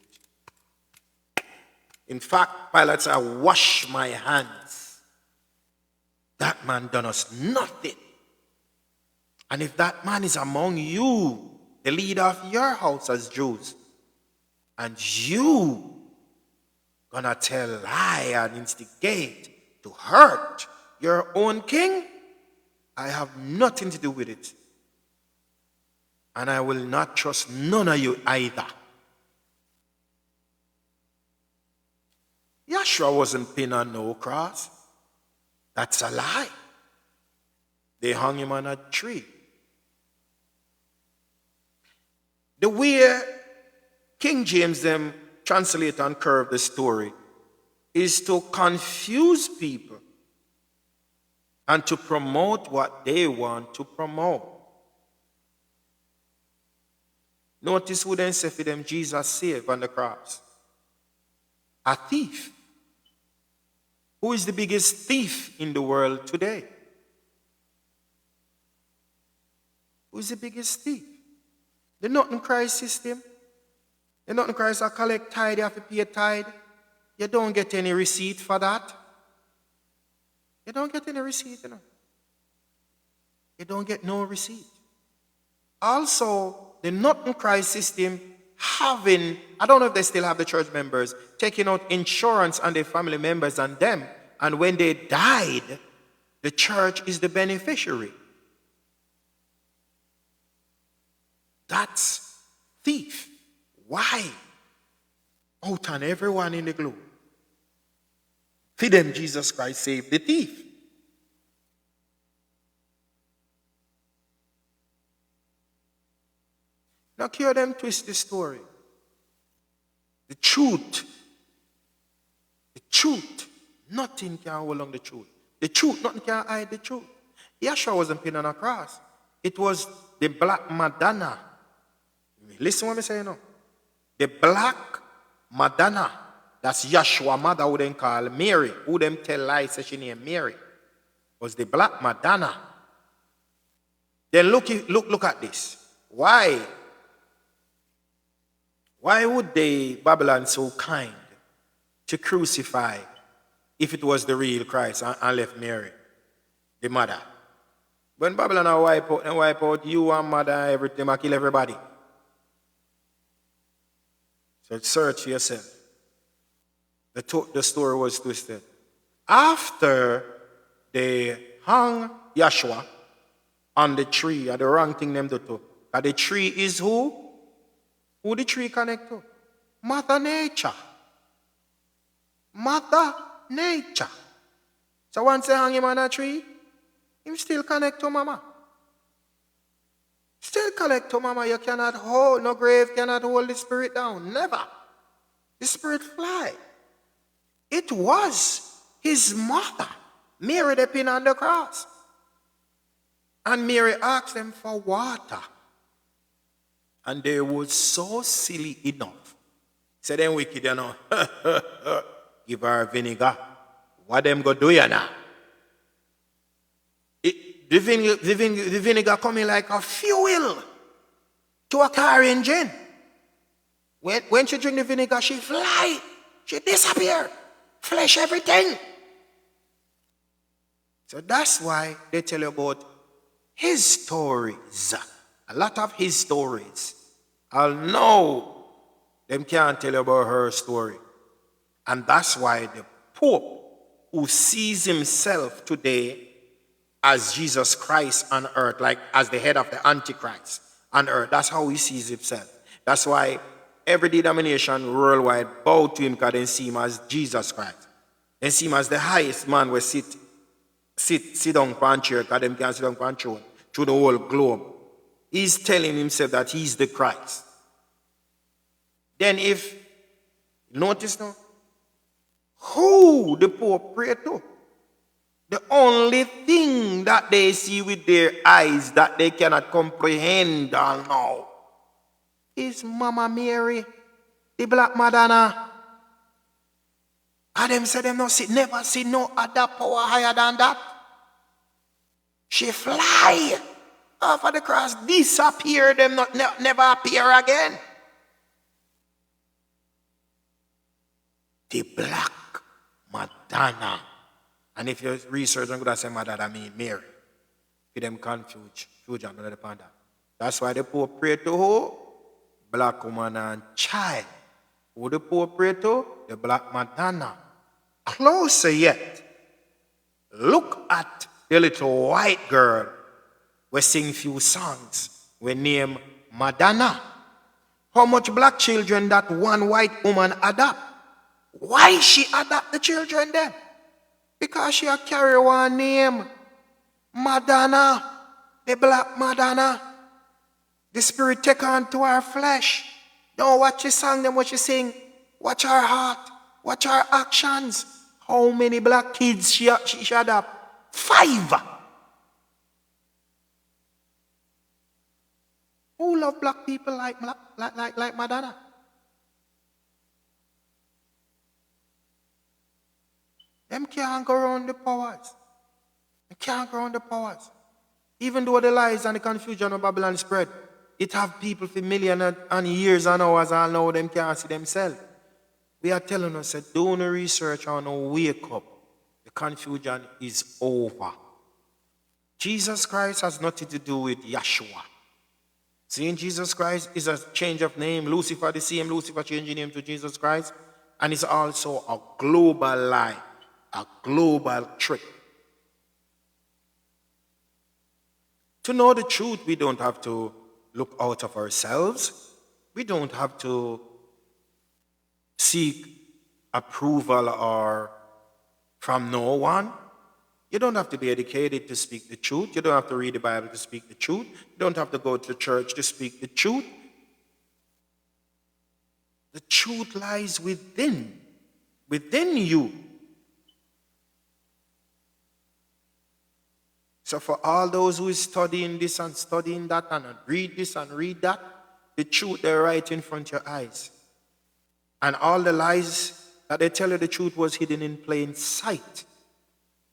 In fact, Pilate said, wash my hands. That man done us nothing. And if that man is among you, the leader of your house as Jews, and you gonna tell lie and instigate to hurt your own king, I have nothing to do with it. And I will not trust none of you either. Joshua wasn't pinned on no cross. That's a lie. They hung him on a tree. The way King James them translate and curve the story is to confuse people and to promote what they want to promote. Notice who then said for them Jesus saved on the cross. A thief. Who is the biggest thief in the world today? Who is the biggest thief? The Nothing Christ system. The Nothing Christ are collect tithe, you have to pay a tithe. You don't get any receipt for that. You don't get any receipt, you know. You don't get no receipt. Also, the Nothing Christ system having, I don't know if they still have the church members, taking out insurance on their family members and them. And when they died, the church is the beneficiary. That's thief. Why? Out on everyone in the globe. For them, Jesus Christ saved the thief. Now, hear them twist the story. The truth, nothing can hold on the truth. The truth, nothing can hide the truth. Yeshua wasn't pinned on a cross. It was the Black Madonna. Listen what I'm saying now. The Black Madonna, that's Yeshua mother who them call Mary, who them tell lies that she named Mary, was the Black Madonna. Then look at this. Why would they, Babylon, so kind to crucify if it was the real Christ and left Mary, the mother? When Babylon wipe out you and mother, everything, and kill everybody. So search for yourself. The story was twisted. After they hung Yeshua on the tree, the wrong thing them to do. And the tree is who? Who the tree connect to? Mother Nature. Mother Nature. So once they hang him on a tree, him still connect to mama. Still connect to mama. You cannot hold, no grave cannot hold the spirit down. Never. The spirit fly. It was his mother, Mary, the pin on the cross. And Mary asked them for water. And they were so silly enough. Say them wicked, you know. Give her vinegar. What them go do you now? The vinegar coming like a fuel to a car engine. When she drink the vinegar, she fly. She disappear. Flesh everything. So that's why they tell you about his stories. A lot of his stories. I'll know them can't tell you about her story. And that's why the Pope, who sees himself today as Jesus Christ on earth, like as the head of the Antichrist on earth, that's how he sees himself. That's why every denomination worldwide bow to him because they see him as Jesus Christ. They see him as the highest man who sit down on chair because they can't sit down on throne through the whole globe. He's telling himself that he's the Christ. Then if, notice now, who the Pope pray to? The only thing that they see with their eyes that they cannot comprehend or know is Mama Mary, the Black Madonna. And them say them never see no other power higher than that. She fly off of the cross, disappear, them never appear again. The Black Madonna. And if you research, I'm going to say Madonna mean Mary. For them confuse under the panda. That's why the Pope pray to who? Black woman and child. Who the Pope pray to? The Black Madonna. Closer yet, look at the little white girl we sing few songs we name Madonna. How much black children that one white woman adopt? Why she adopt the children then? Because she a carry one name, Madonna, the black Madonna. The spirit take on to her flesh. Don't watch the song, them what she sing. Watch her heart. Watch her actions. How many black kids she adopt? 5. Who love black people like Madonna? Them can't go around the powers. They can't go around the powers. Even though the lies and the confusion of Babylon spread, it have people for millions and years and hours and now them can't see themselves. We are telling us that do no research or no wake up. The confusion is over. Jesus Christ has nothing to do with Yeshua. Seeing Jesus Christ is a change of name. Lucifer, the same Lucifer changing name to Jesus Christ. And it's also a global lie, a global trick. To know the truth, we don't have to look out of ourselves. We don't have to seek approval or from no one. You don't have to be educated to speak the truth. You don't have to read the Bible to speak the truth. You don't have to go to church to speak the truth. The truth lies within you. So for all those who is studying this and studying that and read this and read that, the truth they're right in front of your eyes. And all the lies that they tell you the truth was hidden in plain sight.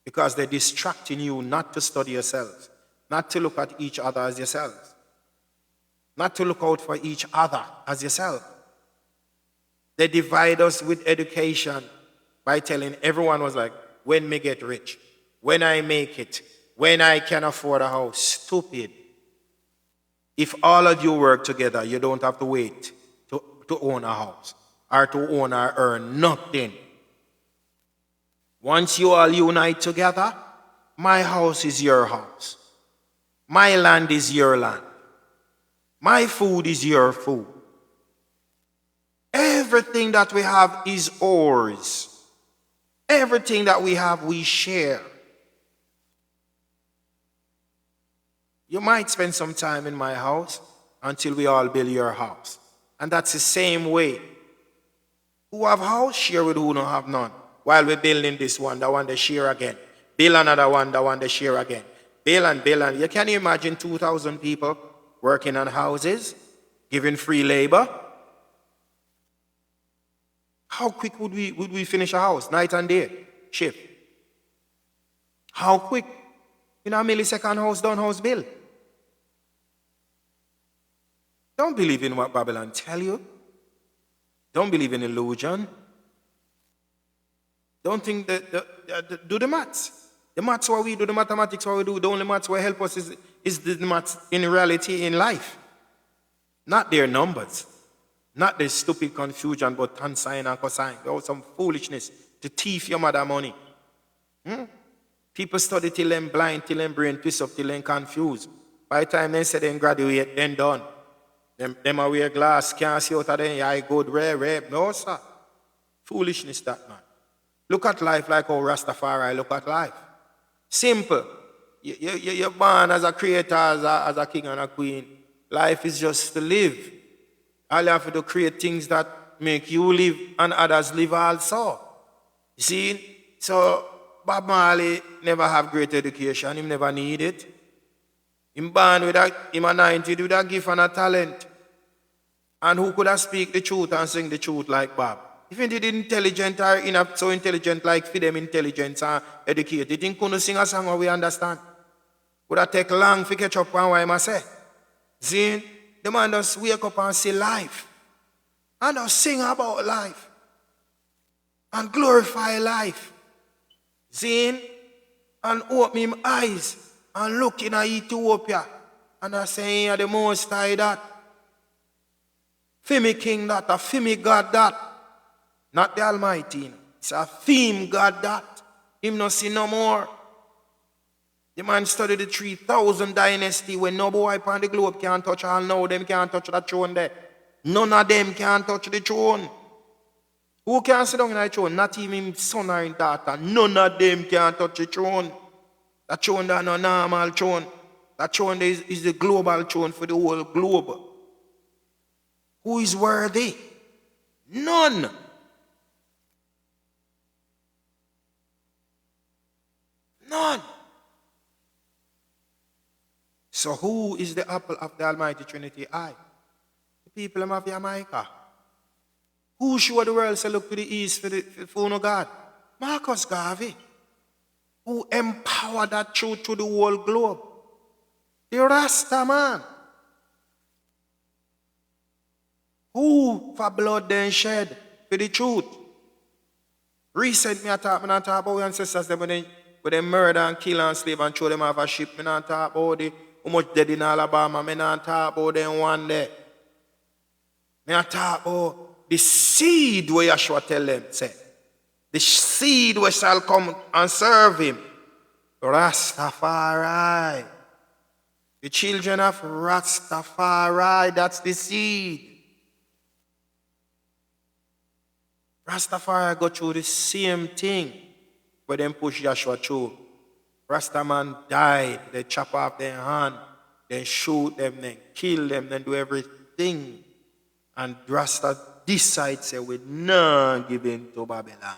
Because they're distracting you not to study yourselves, not to look at each other as yourselves, not to look out for each other as yourself. They divide us with education by telling everyone was like, when me get rich, when I make it, when I can afford a house. Stupid. If all of you work together, you don't have to wait to own a house or to own or earn nothing. Once you all unite together, my house is your house. My land is your land. My food is your food. Everything that we have is ours. Everything that we have, we share. You might spend some time in my house until we all build your house. And that's the same way. Who have house, share with who don't have none. While we're building this one, the one they share again. Build another one, the one they share again. Build and build and you can imagine 2,000 people working on houses, giving free labor. How quick would we finish a house? Night and day, shift. How quick? In a millisecond house done, house built. Don't believe in what Babylon tell you. Don't believe in illusion. Don't think that do the maths. The maths what we do, the mathematics what we do, the only maths what help us is the maths in reality in life. Not their numbers. Not the stupid confusion about tan sign and cosine. There was some foolishness to thief your mother money. People study till them blind, till them brain twist up, till them confused. By the time they say they graduate, then done. Them a wear glass, can't see out of them, eye good, rare. No, sir. Foolishness that, man. Look at life like how Rastafari look at life. Simple. You're born as a creator, as a king and a queen. Life is just to live. All you have to do create things that make you live and others live also. You see? So Bob Marley never have great education. He never need it. Him born with him a 90 with a gift and a talent. And who could have speak the truth and sing the truth like Bob? If he did intelligent or enough so intelligent like for them intelligence and educated, he couldn't sing a song where we understand. Would have take long to catch up on what I must say. See? The man just wake up and see life. And just sing about life. And glorify life. See? And open him eyes and look in Ethiopia. And I say, yeah, the Most High that. Femi King that, a Femi God that. Not the Almighty. It's a theme God that. Him not see no more. The man studied the 3,000 dynasty when no boy upon the globe can't touch all now. Them can't touch that throne there. None of them can touch the throne. Who can sit down in the throne? Not even his son or his daughter. None of them can touch the throne. That throne is not a normal throne. That throne is the global throne for the whole globe. Who is worthy? None. None. So who is the apple of the Almighty Trinity eye? The people of Jamaica. Who showed the world to look to the east for the throne of God? Marcus Garvey. Who empowered that truth to the whole globe? The Rasta man. Who for blood then shed for the truth? Recently I talk about our ancestors when they murder and kill and slave and throw them off a ship. I talk about how much dead in Alabama. I talk about them one day. I talk about the seed where Yeshua tell them, say, the seed which shall come and serve him. Rastafari. The children of Rastafari, that's the seed. Rastafari go through the same thing where them push Yeshua through. Rastaman died, they chop off their hand, they shoot them, then kill them, then do everything. And Rasta decide say we none give in to Babylon.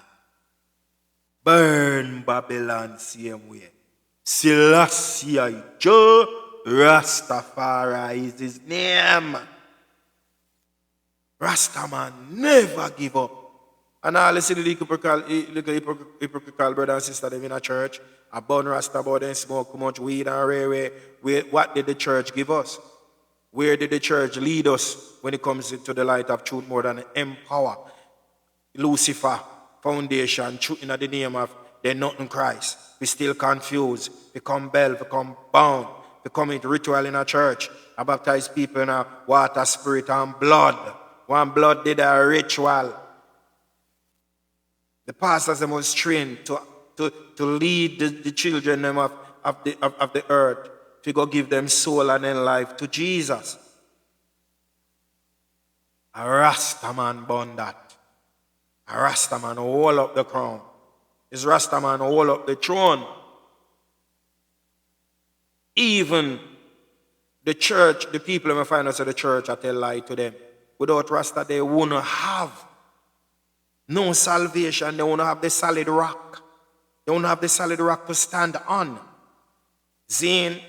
Burn Babylon same way. Selassie Joe Rastafari is his name. Rastaman never give up. And all the silly hypocritical brother and sister them in a church, about Rasta, about them smoke much weed and rare. What did the church give us? Where did the church lead us when it comes to the light of truth more than empower? Lucifer, foundation, truth in the name of the nothing Christ. We still confused, become bell, become bound, become it ritual in a church. I baptize people in a water, spirit, and blood. One blood did a ritual. The pastors must train to lead the children of the earth to go give them soul and then life to Jesus. A Rastaman born that. A Rastaman hold up the crown. Is Rastaman hold up the throne. Even the church, the people who find us at the church, I tell lie to them. Without Rasta, they won't have no salvation. They won't have the solid rock. They won't have the solid rock to stand on. Zane.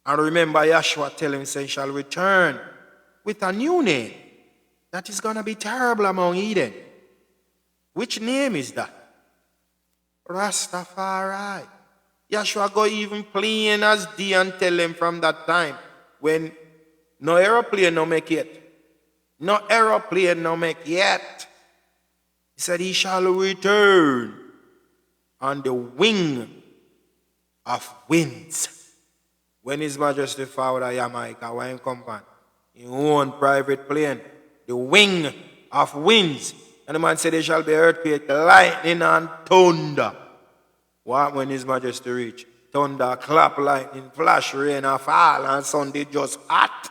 And remember Yeshua telling him, say, shall return with a new name that is going to be terrible among Eden. Which name is that? Rastafari. Yeshua go even plain as D and tell him from that time when no aeroplane no make it. No aeroplane no make yet. He said he shall return on the wing of winds. When His Majesty Father Jamaica, when he come on, he own private plane, the wing of winds. And the man said there shall be earthquake, lightning and thunder. What when His Majesty reach? Thunder, clap, lightning, flash, rain and fall, and Sunday just hot.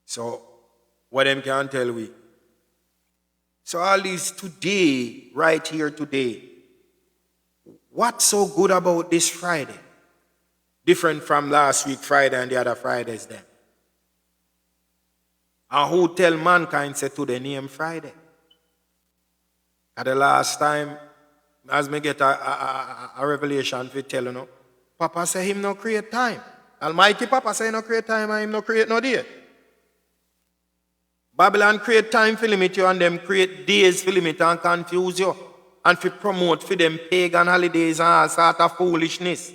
So, what them can tell we? So all this today, right here today, what's so good about this Friday? Different from last week Friday and the other Fridays then. And who tell mankind say to the name Friday? At the last time, as me get a revelation for tell you know, Papa say him no create time. Almighty Papa say no create time and him no create no day. Babylon create time for limit you and them create days for limit and confuse you. And for promote for them pagan holidays and all sort of foolishness.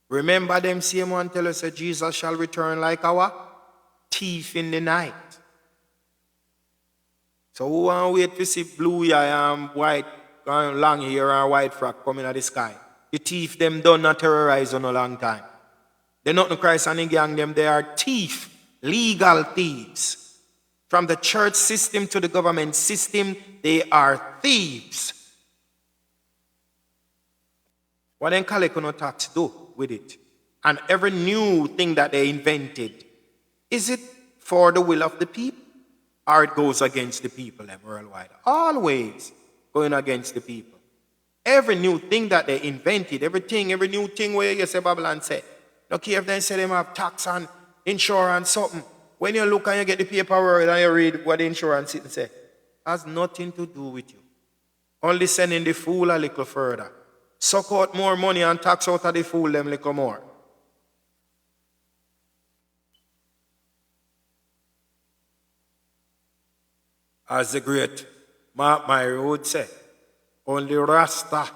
Remember them same one tell us that Jesus shall return like our thief in the night. So who want wait to see blue eye and white, long hair and white frock coming out of the sky? The thief them done not terrorize on a long time. They're not no Christ and the gang them, they are thief, legal thieves. From the church system to the government system, they are thieves. What then collect no tax do with it? And every new thing that they invented, is it for the will of the people? Or it goes against the people them worldwide? Always going against the people. Every new thing that they invented, every new thing where you say Babylon say, look here if they say them have tax and insurance, something. When you look and you get the paperwork and you read what the insurance it say, has nothing to do with you. Only sending the fool a little further. Suck out more money and tax out of the fool them little more. As the great Mark Myrie would say, only Rasta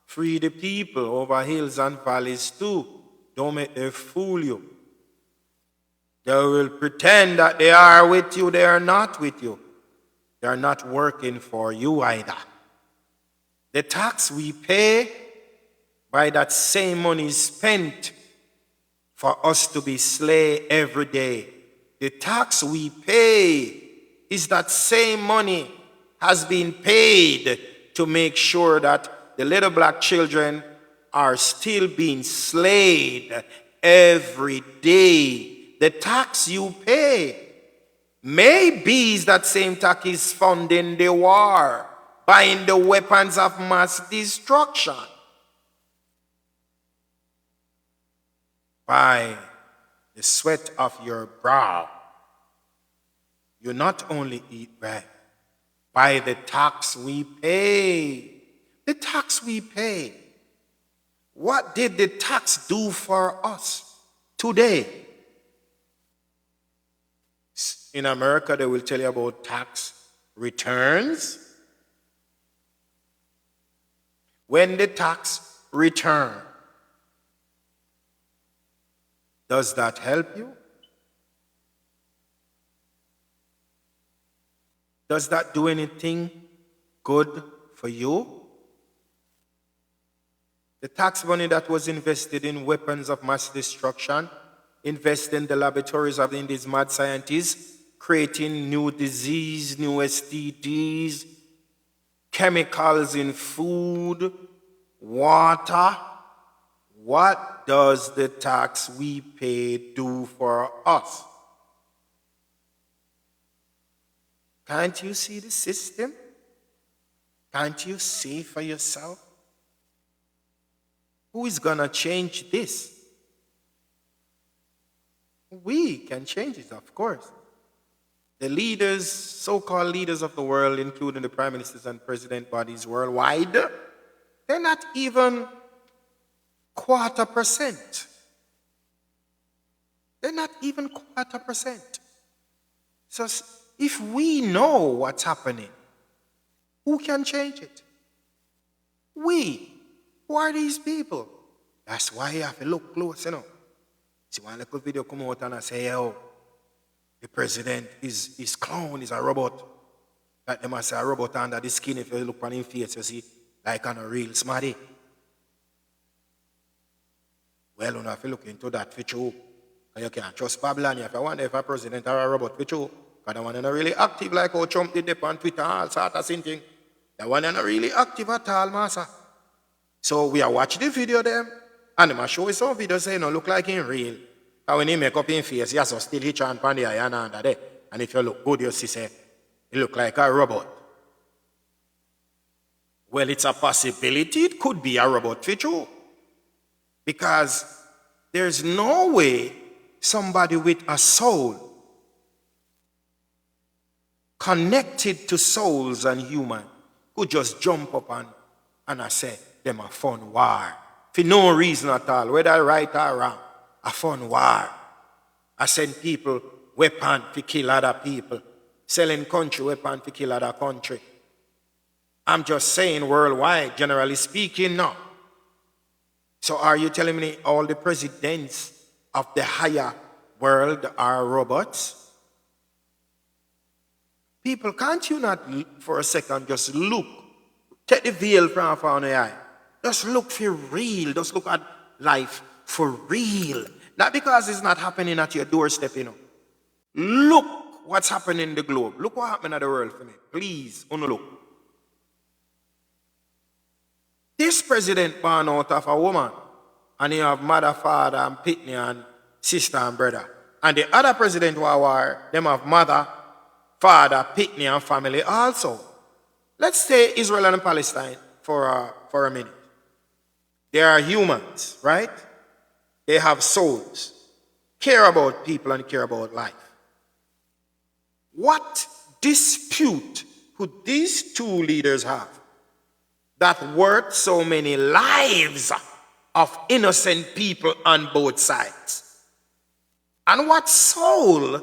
free the people over hills and valleys too. Don't make them fool you. They will pretend that they are with you, they are not with you. They are not working for you either. The tax we pay, by that same money spent for us to be slave every day. The tax we pay is that same money has been paid to make sure that the little black children are still being slayed every day. The tax you pay, maybe that same tax is funding the war, buying the weapons of mass destruction. By the sweat of your brow, you not only eat bread, by the tax we pay. The tax we pay. What did the tax do for us today? In America, they will tell you about tax returns. When the tax return, does that help you? Does that do anything good for you? The tax money that was invested in weapons of mass destruction, invest in the laboratories of these mad scientists, creating new disease, new STDs, chemicals in food, water. What does the tax we pay do for us? Can't you see the system? Can't you see for yourself? Who is going to change this? We can change it, of course. The leaders, so-called leaders of the world, including the prime ministers and president bodies worldwide, they're not even 0.25%. They're not even 0.25%. So if we know what's happening, who can change it? We. Who are these people? That's why you have to look close, See, one little video come out and I say, oh, the president is clown, is a robot. Like they must say a robot under the skin. If you look on his face, you see, like on a real smarty. Well, you have to look into that for true. And you can't trust Babylon. If I wonder if a president or a robot for true. Because the one is not really active like how Trump did on Twitter, all sort of thing. The one is not really active at all, master. So we are watching the video them, and they show us some video saying, no, look like him real. And when he make up his face, yes, so still he chant on the eye and under there. And if you look good, you see, say, he look like a robot. Well, it's a possibility it could be a robot for you. Because there's no way somebody with a soul connected to souls and human could just jump up and I say, them a fun war. For no reason at all, whether right or wrong, a fun war. I send people weapon to kill other people, selling country weapon to kill other country. I'm just saying worldwide, generally speaking, no. So are you telling me all the presidents of the higher world are robots? People, can't you not for a second just look, take the veil from the eye. Just look for real. Just look at life for real. Not because it's not happening at your doorstep, Look what's happening in the globe. Look what happened at the world for me. Please, look. There's this president born out of a woman, and he have mother, father, and pitney, and sister and brother. And the other president who are, them have mother, father, pitney, and family also. Let's say Israel and Palestine for a minute. They are humans, right? They have souls, care about people and care about life. What dispute could these two leaders have that worth so many lives of innocent people on both sides? And what soul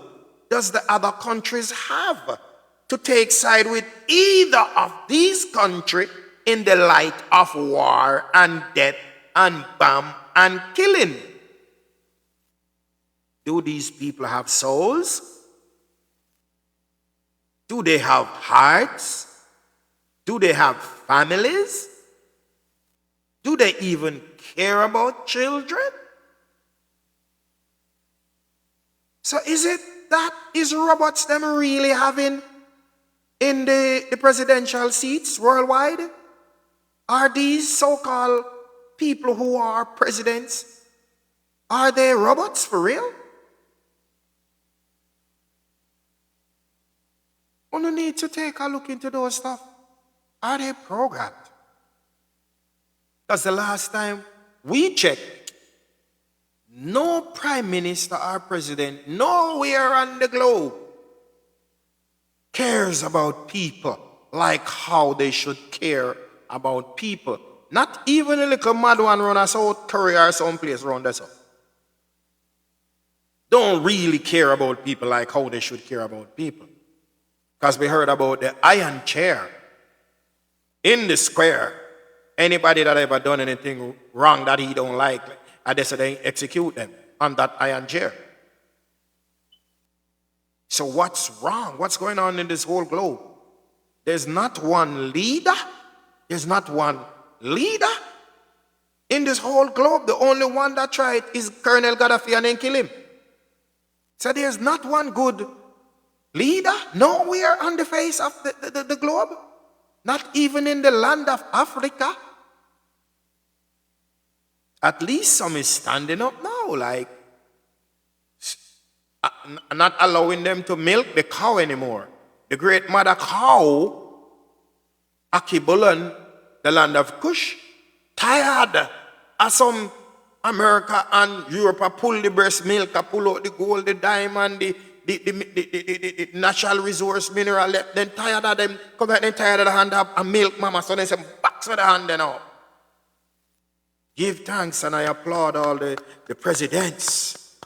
does the other countries have to take side with either of these countries in the light of war and death and bomb and killing? Do these people have souls? Do they have hearts? Do they have families? Do they even care about children? So is it that is robots them really having in the presidential seats worldwide? Are these so-called people who are presidents, are they robots for real? We need to take a look into those stuff. Are they programmed? Because the last time we checked, no prime minister or president nowhere on the globe cares about people like how they should care about people. Not even a little mad one run a South Korea or someplace around there. Don't really care about people like how they should care about people. Because we heard about the iron chair in the square. Anybody that ever done anything wrong that he don't like, I just they execute them on that iron chair. So what's wrong? What's going on in this whole globe? There's not one leader. There's not one leader in this whole globe. The only one that tried is Colonel Gaddafi and then kill him. So there's not one good leader nowhere on the face of the globe. Not even in the land of Africa. At least some is standing up now, like not allowing them to milk the cow anymore. The great mother cow, Akibulan, the land of Kush, tired as some America and Europe pull the breast milk, pull out the gold, the diamond, the natural resource mineral, then tired of them, come back then tired of the hand up and milk mama, so they say box with the hand then now. Give thanks and I applaud all the presidents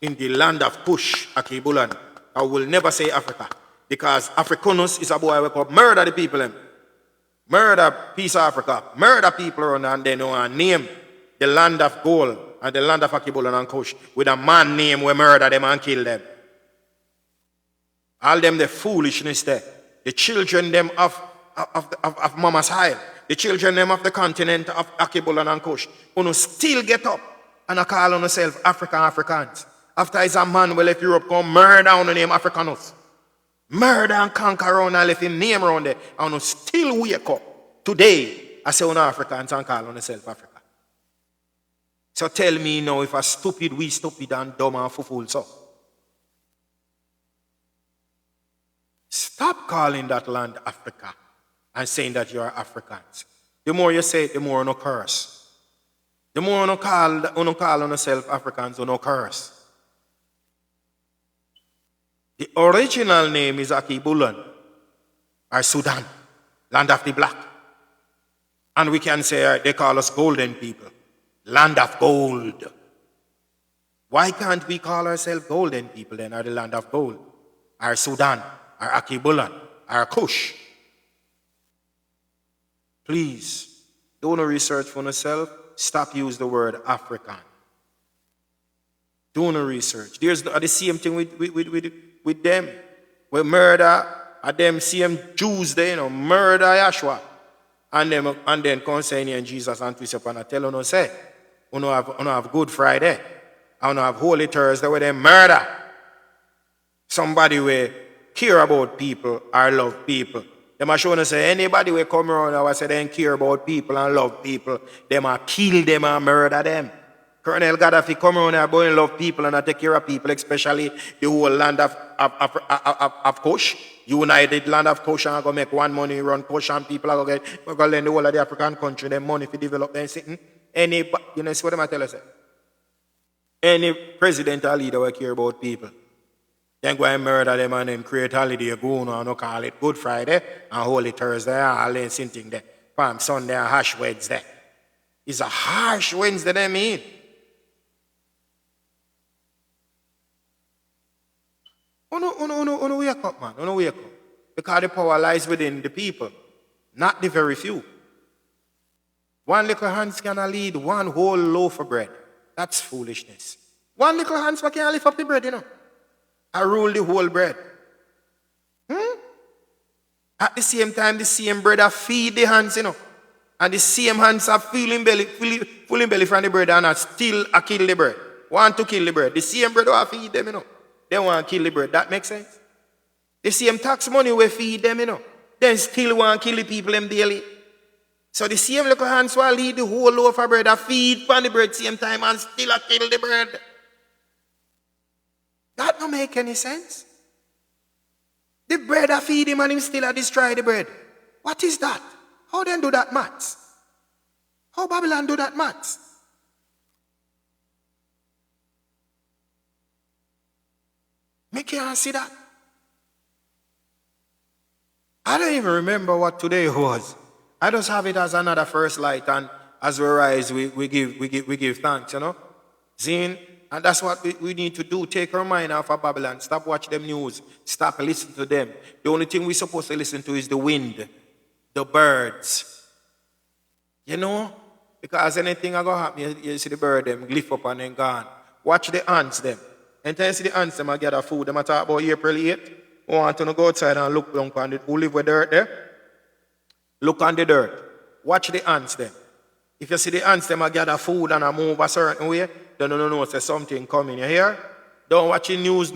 in the land of Kush, Akibulan. I will never say Africa, because Africanus is a boy who could murder the people. Murder piece of Africa, murder people around and they know and name the land of gold and the land of Akibulan and Kush with a man name where murder them and kill them. All them the foolishness there. The children them of Mama's Isle. The children them of the continent of Akibulan and Kush. Who still get up and call on themselves Africans. After is a man will let Europe come murder on the name Africanus. Murder and conquer around and left him name around there. And still wake up today as say on Africans and call on themselves Africa. So tell me now if a stupid, we stupid and dumb and fool so. Stop calling that land Africa and saying that you are Africans. The more you say it, the more you curse. The more you call on yourself Africans, you curse. The original name is Akibulan, or Sudan, land of the black. And we can say they call us golden people, land of gold. Why can't we call ourselves golden people then, or the land of gold, or Sudan, or Akibulan, or Kush? Please, do no research for yourself. Stop using the word African. Do no research. There's the same thing with them. We murder them same Jews there, murder Yahshua. And then come say in Jesus and twist up and tell you say, you have Good Friday. And have Holy Thursday where they murder somebody who care about people or love people Them are showing us say anybody will come around and say they care about people and love people, them are kill them and murder them. Colonel Gaddafi come around and boy love people and take care of people, especially the whole land of Kush. United land of Kush and go make one money run Kush and people are going to lend the whole of the African country them money to develop them sitting. Any, you know, see what I tell you? Any president or leader will care about people. Then go and murder them and then create holiday, go on and call it Good Friday and Holy Thursday and all that same thing there. Palm Sunday and Ash Wednesday. It's a harsh Wednesday they mean. Wake up, man. Wake up. Because the power lies within the people, not the very few. One little hands cannot lead one whole loaf of bread. That's foolishness. One little hands can't lift up the bread, you know. I rule the whole bread. At the same time, the same bread I feed the hands, you know. And the same hands are filling belly from the bread and I still kill the bread. Want to kill the bread. The same bread I feed them, you know. They want to kill the bread. That makes sense? The same tax money we feed them, you know. Then still want to kill the people them daily. So the same little hands will lead the whole loaf of bread, I feed from the bread same time and still kill the bread. That don't make any sense. The bread I feed him and him still destroy the bread. What is that? How then do that maths? How Babylon do that maths? Me can't see that. I don't even remember what today was. I just have it as another first light, and as we rise, we give thanks, you know. Zine, and that's what we need to do. Take our mind off of Babylon. Stop watching them news. Stop listening to them. The only thing we're supposed to listen to is the wind, the birds. You know? Because anything I go happen, you see the bird them lift up and then gone. Watch the ants them. And then you see the ants them gather food. Them talk about April 8th. We want to go outside and look down on it. Who live with dirt there? Look on the dirt. Watch the ants them. If you see the ants them gather food and move a certain way, then no, say something coming. You hear? Don't watch the news.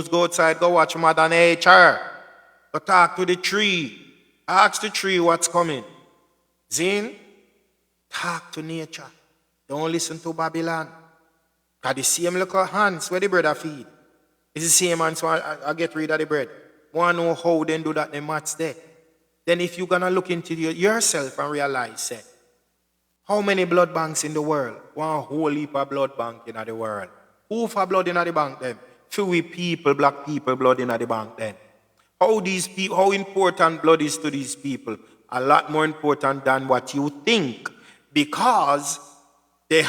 Go outside, go watch Mother Nature. Go talk to the tree. Ask the tree what's coming. Zine, talk to nature. Don't listen to Babylon. Because the same little hands where the bread are feed. It's the same hands so I get rid of the bread. Want to know how they do that, the maths there. Then if you're going to look into yourself and realize that, how many blood banks in the world? One whole heap of blood bank in the world. Who for blood in the bank then? Few people, black people, blood in the bank then. How important blood is to these people? A lot more important than what you think. Because them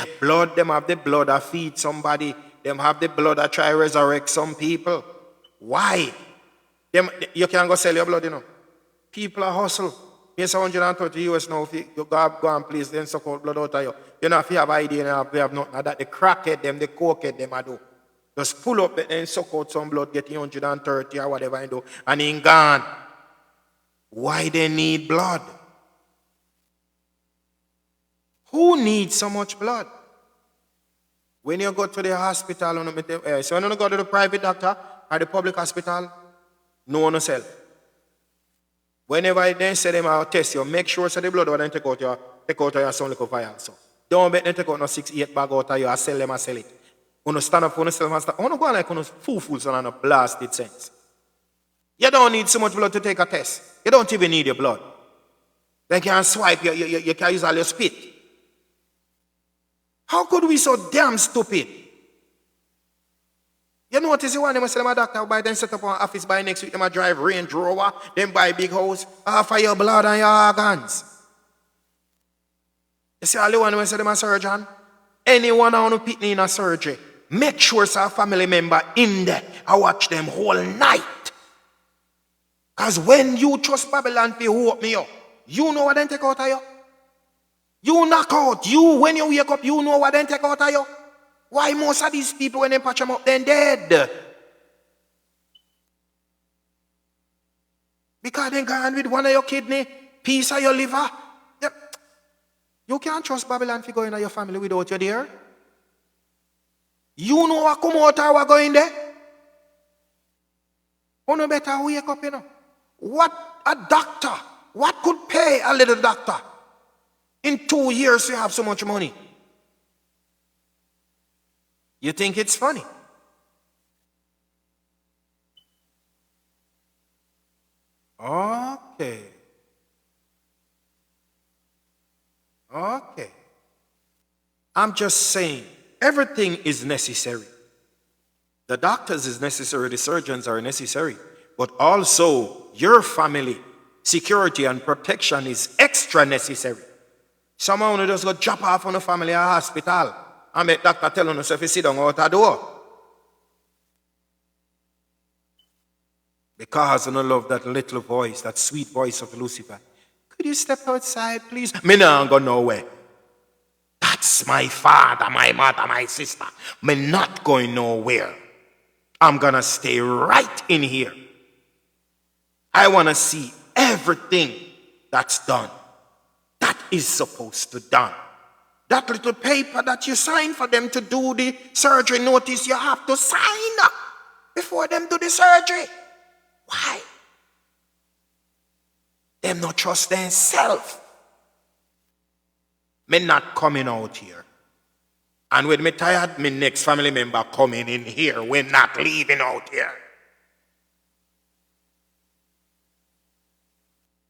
have the blood that feed somebody. Them have the blood that try to resurrect some people. Why? You can't go sell your blood, you know. People are hustle. Yes, 130 US now, if you go and please, then suck out blood out of you. You know, if you have idea, you have nothing like that. The crackhead them, the cokehead them, I do. Just pull up and suck out some blood, get 130 or whatever I do, and in gone. Why they need blood? Who needs so much blood? When you go to the hospital, so when you go to the private doctor or the public hospital, no one will sell. Whenever they say them I'll test you, make sure so the blood will take out your son little fire also. Don't bet them take out no 6-8 bag out of you, I sell them, I sell it. When you stand up, when you sell them, I want to go like on fools and a blasted sense. You don't need so much blood to take a test. You don't even need your blood. They can swipe, you can use all your spit. How could we be so damn stupid? You notice the one them say my doctor buy then set up an office by next week, them drive Range Rover, then buy big house, offer your blood and your organs. You see all the one them say them a surgeon? Anyone who pick me in a surgery, make sure it's a family member in there. I watch them whole night. Because when you trust Babylon to hope me up, you know what they take out of you? You knock out. When you wake up, you know what they take out of you? Why most of these people, when they patch them up, they're dead? Because they gone with one of your kidney, piece of your liver. Yep. You can't trust Babylon to go into your family without you there. You know what come out or what go in there? You know better wake up, you know. What a doctor, what could pay a little doctor? In 2 years you have so much money. You think it's funny? Okay. I'm just saying, everything is necessary. The doctors is necessary, the surgeons are necessary, but also your family, security and protection is extra necessary. Someone who just got drop off on a family at a hospital and make doctor tell on himself, you sit down out the door. Because I don't love that little voice, that sweet voice of Lucifer. Could you step outside, please? Me not go nowhere. That's my father, my mother, my sister. Me not going nowhere. I'm gonna stay right in here. I wanna see everything that's done. That is supposed to done. That little paper that you sign for them to do the surgery notice, you have to sign up before them do the surgery. Why? Them not trust themselves. Me not coming out here. And when me tired, me next family member coming in here. We're not leaving out here.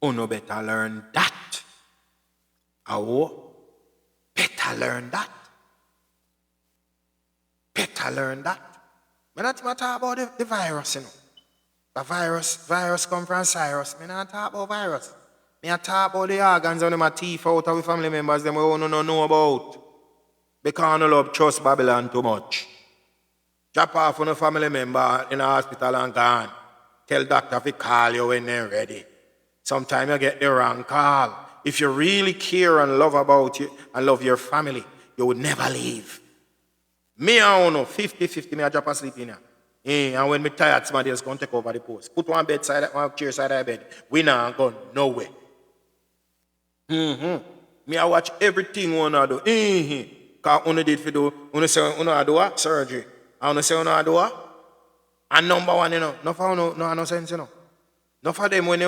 Uno better learn that. Oh, better learn that. Better learn that. Me not even talk about the virus, you know. The virus come from Cyrus. Me not talk about virus. Me a talk about the organs on my teeth out of the family members them we don't know about. Because no love trust Babylon too much. Drop off on a family member in a hospital and gone. Tell doctor to call you when they're ready. Sometimes you get the wrong call. If you really care and love about you and love your family, you would never leave. Me I don't know, 50-50, me I drop asleep in here. And when me tired, somebody else going to take over the post. Put one chair side of the bed. We not going nowhere. Me I watch everything one I do. Because one did for do, one say one do surgery. And one say one do. And number one, you know, no for no sense, you know. No for them when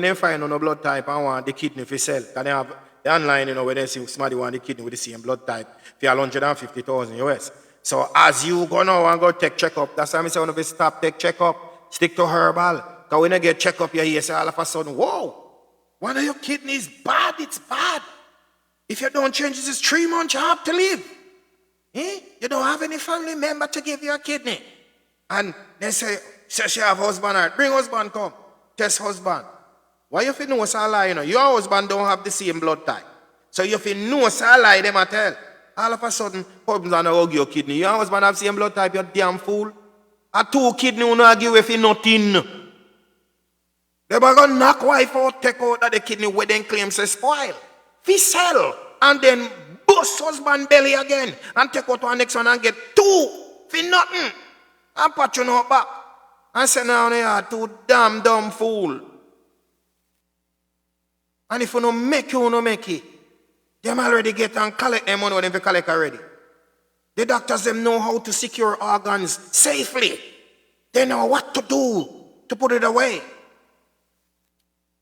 they find on a blood type and want the kidney for sell. Because they have the online, you know, when they see somebody want the kidney with the same blood type for 150,000 US. So as you go now and go take checkup, that's why I say when you stop take checkup, stick to herbal. Because when you get checkup, you hear say all of a sudden, whoa, one of your kidneys bad, it's bad. If you don't change this, it's 3 months you have to live. You don't have any family member to give you a kidney. And they say she have husband, right? Bring husband come. Test husband. Why you feel no it's a lie, you know? Your husband don't have the same blood type. So you feel no it's a lie, them a tell. All of a sudden, husband and hug your kidney. Your husband have same blood type, you damn fool. A 2 kidney you not give away nothing. They are going to knock wife out, take out that the kidney where they claim say spoil. Fi sell. And then bust husband belly again. And take out one next one and get 2 for nothing. And pat you know back. And say now they are 2 damn dumb fool. And if you no make you no make it. Them already get and collect them money when they collect already. The doctors them know how to secure organs safely. They know what to do to put it away.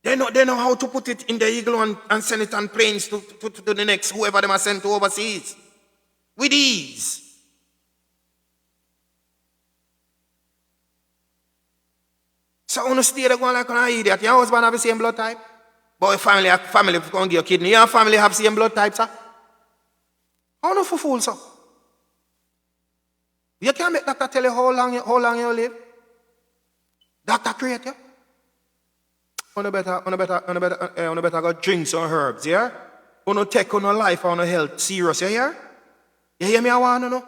They know how to put it in the eagle and send it on planes to the next whoever them are sent to overseas. With ease. So when you stay there going like an idiot, your husband have the same blood type. But family going to give you a kidney. Your family have the same blood type, sir. How no for fool, sir? You can't make doctor tell you how long you live. Doctor create you. You better go drink some herbs, yeah? You take on your life on your health serious, you hear? You hear me? I want to know.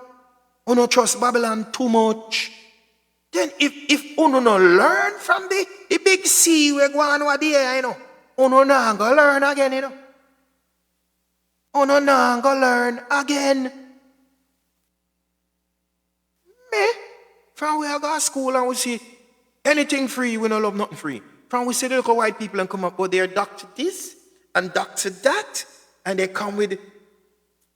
You don't trust Babylon too much. Then if you don't learn from the big sea we're going over there, you know, you not going to learn again, you know. You not going to learn again. Me? From where I go to school and we see anything free, we don't love nothing free. From we see the little white people and come up, but they're doctor this and doctor that, and they come with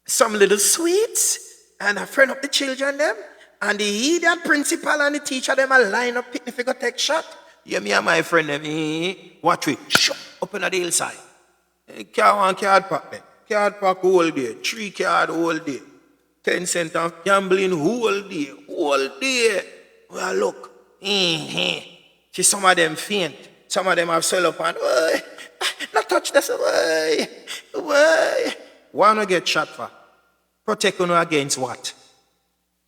some little sweets and a friend of the children them, and the idiot principal and the teacher them a line up picnic figure take shot. Yeah, me and my friend, them, watch we, up in the hillside. Car one card pack there. Card pack all day. 3 card all day. 10 cent of gambling whole day. Whole day. Well, look. See, some of them faint. Some of them have swell up and, not touch this. Wanna get shot for? Protect you against what?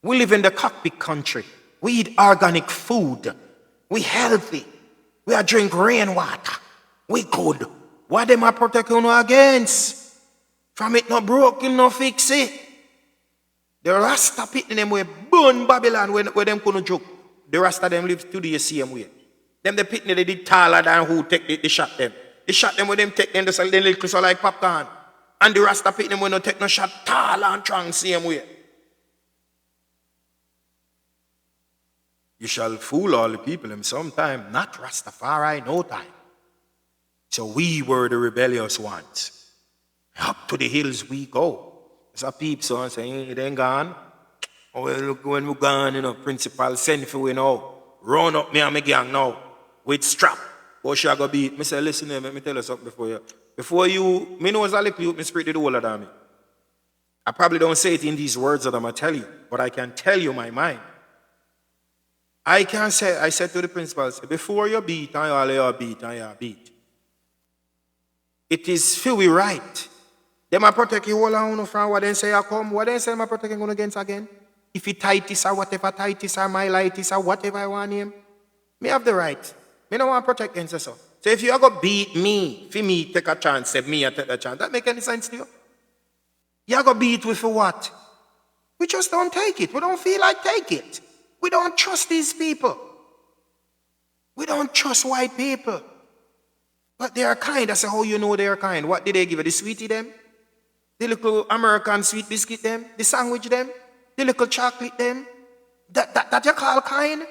We live in the cockpit country. We eat organic food. We healthy. We are drink rainwater. We good. What them are protect you against? From it not broken, no fix it. The Rasta pitting them way burn Babylon where them couldn't joke. The Rasta them live today the same way. Them the pitney they did taller than who take they shot them. They shot them when them take them they little so like popcorn. And the Rasta pitney them when no take no shot taller and strong same way. You shall fool all the people in sometime, not Rastafari, no time. So we were the rebellious ones. Up to the hills we go. So people saying, it ain't gone. Oh, well, look, when we gone, principal send for we now. Run up me and my gang now. With strap. What shall I go beat? I say, listen, let me tell you something before you. Before you, me know as a little youth, me spirit did older than me. I probably don't say it in these words that I'm going to tell you, but I can tell you my mind. I said to the principal, before you beat, and you beat. It is feel we right. They might protect you all on from what they say I come, what they say I protect you against again. If it tightis or whatever tightis or my lightis or whatever I want him, me have the right. Me don't want to protect against yourself. So if you are going to beat me, for me take a chance, say me I take a chance, that make any sense to you? You are going to beat with for what? We just don't take it. We don't feel like take it. We don't trust these people. We don't trust white people. But they are kind. I say, how you know they are kind? What did they give you? The sweetie them? The little American sweet biscuit them? The sandwich them? The little chocolate them? That you call kind?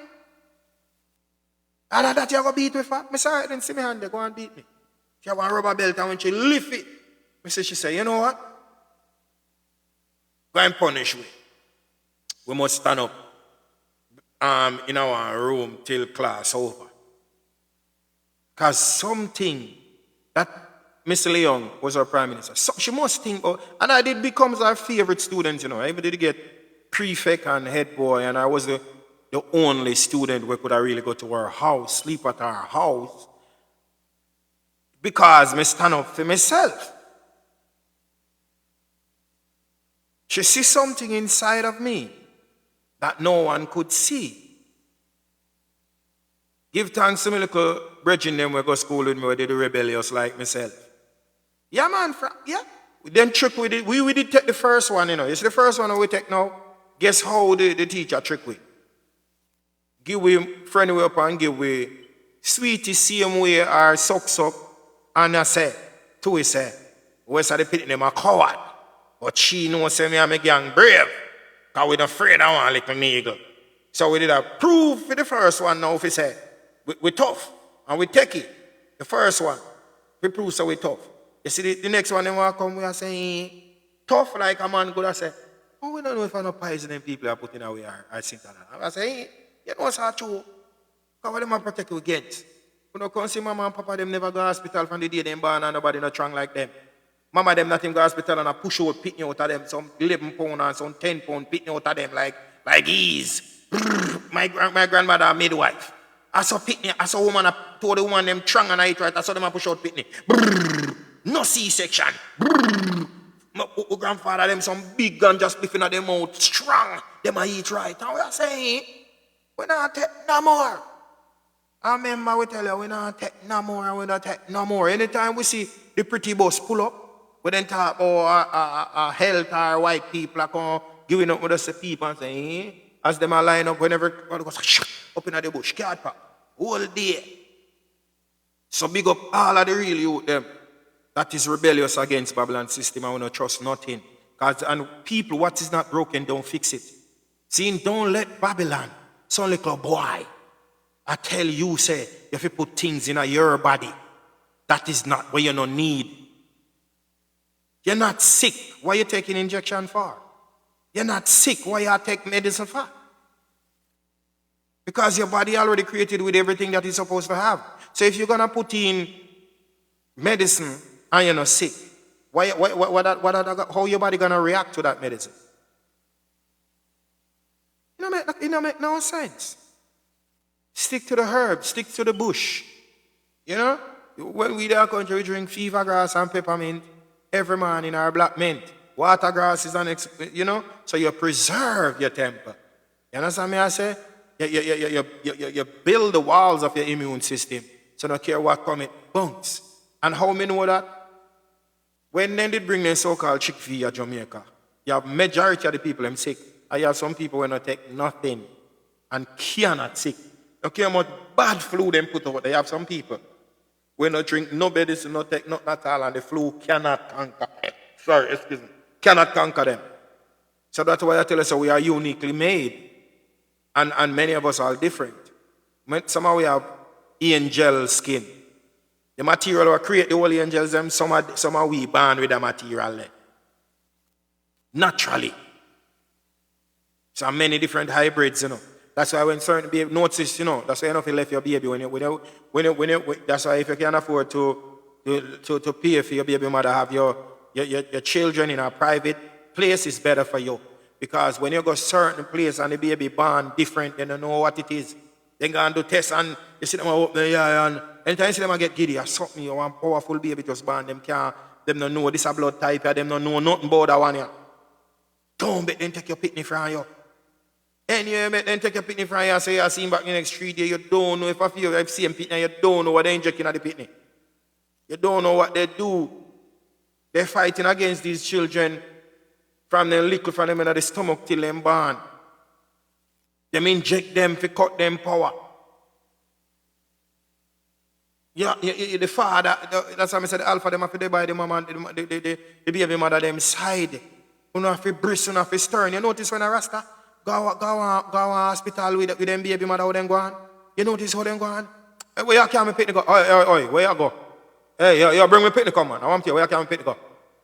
And that you go beat with her? I say, then see me hand there, go and beat me. She have a rubber belt and when she lift it, she say, you know what? Go and punish me. We must stand up in our room till class over. Because something that Miss Leon was our prime minister, so she must think about, and I did become our favorite student, I even did get prefect and head boy, and I was the only student who could really go to our house, sleep at our house, because I stand up for myself. She sees something inside of me that no one could see. Give thanks to my little brethren them who go to school with me who did the rebellious like myself. Yeah, man, yeah. We then trick with it. We did take the first one, It's the first one we take now. Guess how the teacher trick with? Give we friend way up and give we sweetie same way or suck. And I say, to we say, we say the pit them a coward. But she knows say me and my gang brave. Because we don't afraid of one little nigga. So we did a proof for the first one now, if we say. We tough. And we take it. The first one. We prove so we tough. You see the next one, they want to come, we are saying, tough like a man could have said, oh, we don't know if I'm not poisoning people are putting away our think that. I say, you know what's true? Because what them protect you against? You know, come see mama and papa, them never go to hospital from the day they born and nobody not strong like them. Mama them not even go to hospital and I push out, pitney out of them, some 11 pound and some 10 pound pitney out of them like ease. My grandmother a midwife. I saw pitney, I saw woman, I told the woman them strong and I eat right, I saw them push out pitney. No C-section. My grandfather them some big gun just spliffing at them out strong. Them a eat right. And we are saying, we not take no more. I remember we tell you, we not take no more and we not take no more. Anytime we see the pretty bus pull up, we then talk about health or white people are giving up with us the people and saying, as them a line up whenever everybody goes up in the bush, card pack, all day. So big up all of the real youth them that is rebellious against Babylon system and we don't trust nothing. And people, what is not broken, don't fix it. See, don't let Babylon, some little boy, I tell you, say, if you put things in your body, that is not what you don't need. You're not sick. Why you taking injection for? You're not sick. Why you take medicine for? Because your body already created with everything that it's supposed to have. So if you're going to put in medicine and you're not sick, how your body going to react to that medicine? It don't make no sense. Stick to the herb, stick to the bush. You know? When we in our country, we drink fever grass and peppermint every morning, our black mint. Watergrass is you know? So you preserve your temper. You understand me I say? You build the walls of your immune system. So no care what come, it bounce. And how many know that? When they did bring the so-called Chick-fil-A at Jamaica, you have majority of the people them sick. And you have some people who don't take nothing and cannot sick. Don't care how much bad flu them put out. They have some people who don't drink no medicine, no take nothing at all, and the flu cannot conquer. Cannot conquer them. So that's why I tell us so we are uniquely made. And many of us are different. Some of we have angel skin. The material we create the whole angels, them, some are we born with the material there. Naturally. So many different hybrids, you know. That's why when certain baby notice, you know, that's why you don't feel left your baby that's why if you can afford to pay for your baby mother, have your children in a private place is better for you. Because when you go certain place and the baby born different, they don't know what it is. They go and do tests and you see them open the eye and anytime you see them get giddy or something, you want powerful baby just born, them don't know this a blood type, them don't know nothing about that one. Don't bet them take your pitney from you. Anyway, bet them take your pitney from you and say you see him back in the next 3 days, you don't know if I feel I've seen pitney, you don't know what they're injecting at the pitney. You don't know what they do. They're fighting against these children from them little from them in the stomach till them born. Them inject them to cut them power. Yeah, the father, that's why I said the alpha them have to buy the mama and the baby mother them side. You know have to brisk, you know have to stern. You notice when a Rasta go on hospital with them baby mother how them go on? You notice how them go on? Hey, where you can me pick the go? Oi, where you go? Hey, you bring me pick the come on. I want you, where you can me pick the go?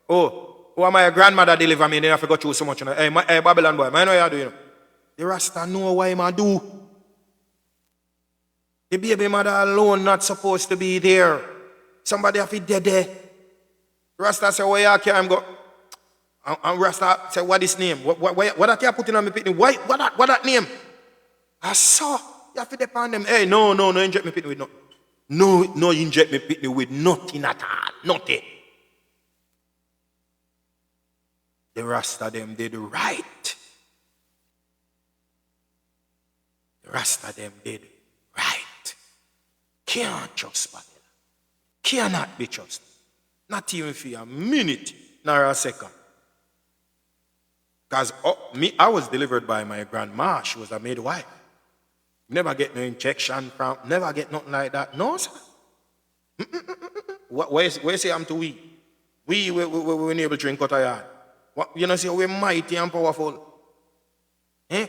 Oh, my grandmother deliver me, then I have to go through so much. You know? Hey, Babylon boy, I know what you do, you know. The Rasta know what I do. The baby mother alone not supposed to be there. Somebody have to dead there. Rasta say, where you can go? And Rasta say, what is name? What I can put in on me pitney? What that name? I saw. You have to depend them. Hey, no, inject me pitney with nothing. No, inject me pitney with nothing at all. Nothing. The Rasta them did right. The Rasta them did right. Can't trust Babylon. Cannot be trusted. Not even for a minute nor a second. Because I was delivered by my grandma. She was a midwife. Never get no injection from, never get nothing like that. No, sir. Where say I'm to we? We able to drink out of yard. You know, see, we're mighty and powerful.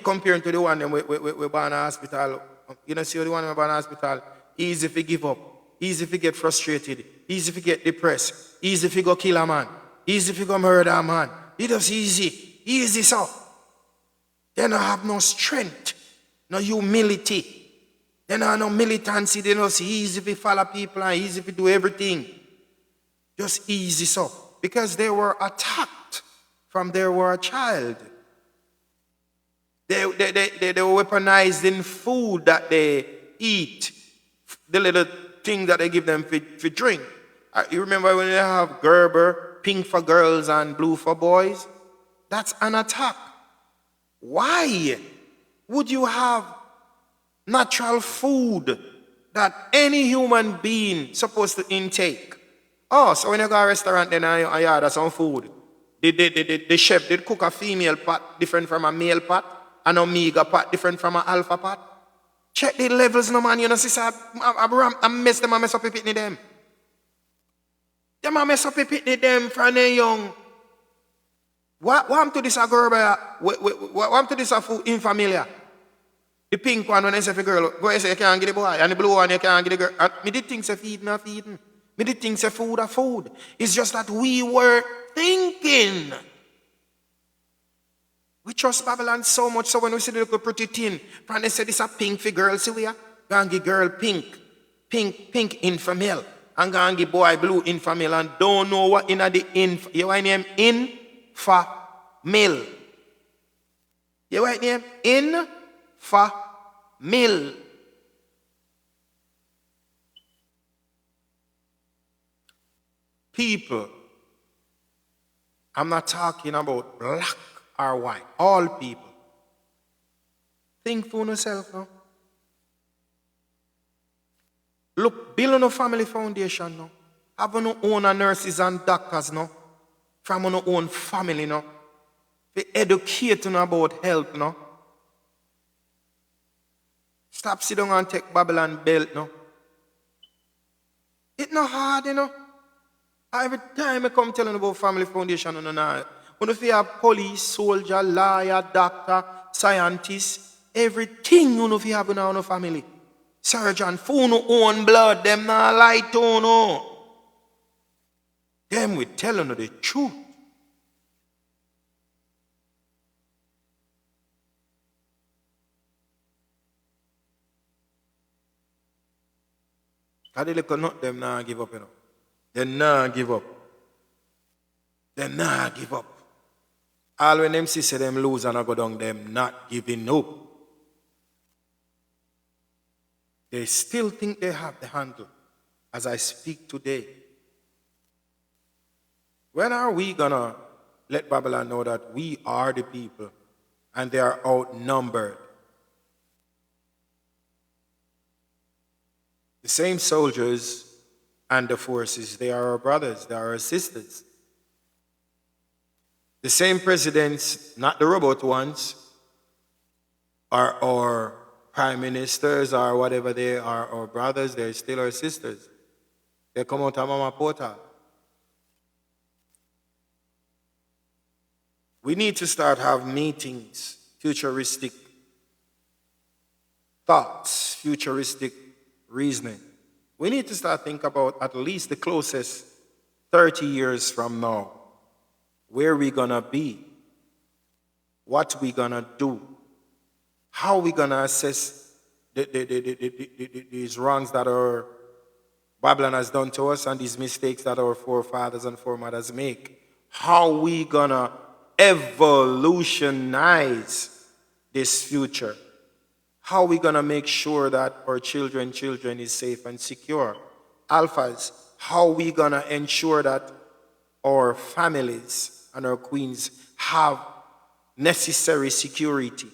Comparing to the one them we born in hospital. You know, see the one we born in hospital, easy to give up, easy to get frustrated, easy to get depressed, easy to go kill a man, easy to go murder a man. It was easy so. They don't have no strength, no humility. They don't have no militancy, they don't see easy to follow people and easy to do everything. Just easy so. Because they were attacked from they were a child. They were weaponized in food that they eat, the little thing that they give them for drink. You remember when they have Gerber, pink for girls and blue for boys? That's an attack. Why would you have natural food that any human being supposed to intake? Oh, so when you go to a restaurant then you order some food, the chef did cook a female pot different from a male pot, an omega pot different from an alpha pot. Check the levels, no man. You know, sister, I mess up the pitney them. Them I mess up the pitney them from they young. What happened to this a girl? What happened to this a food infamiliar? The pink one when I say for girl, go and say you can't get the boy, and the blue one you can't get the girl. And me did think say feeding. Me did think say food. It's just that we were thinking. We trust Babylon so much so when we see the little pretty thing, and they say this a pink for girl, see we are? Go and give girl pink. Pink infamil. And go and give boy blue infamil and don't know what in the inf. You white name infamil. You white name infamil. People, I'm not talking about black or white, all people. Think for yourself now. Look, build a family foundation now. Have your own nurses and doctors now. From your own family now. Be educating about health now. Stop sit down and take Babylon belt now. It's not hard, you know. Every time I come telling about family foundation, when you have police, soldier, lawyer, doctor, scientist, everything you have in our family. Surgeon, for no own blood, them not lie to no. Them we telling you the truth. How they look not them not give up, you know. They not give up. They not give up. All when them see say them lose and I go down, them not giving up. They still think they have the handle as I speak today. When are we gonna let Babylon know that we are the people and they are outnumbered? The same soldiers and the forces, they are our brothers, they are our sisters. The same presidents, not the robot ones, are our prime ministers or whatever they are, our brothers, they're still our sisters. They come out of Mama Porta. We need to start having meetings, futuristic thoughts, futuristic reasoning. We need to start thinking about at least the closest 30 years from now. Where we gonna be? What we gonna do? How we gonna assess these wrongs that our Babylon has done to us and these mistakes that our forefathers and foremothers make? How we gonna evolutionize this future? How are we going to make sure that our children is safe and secure? Alphas, how are we going to ensure that our families and our queens have necessary security?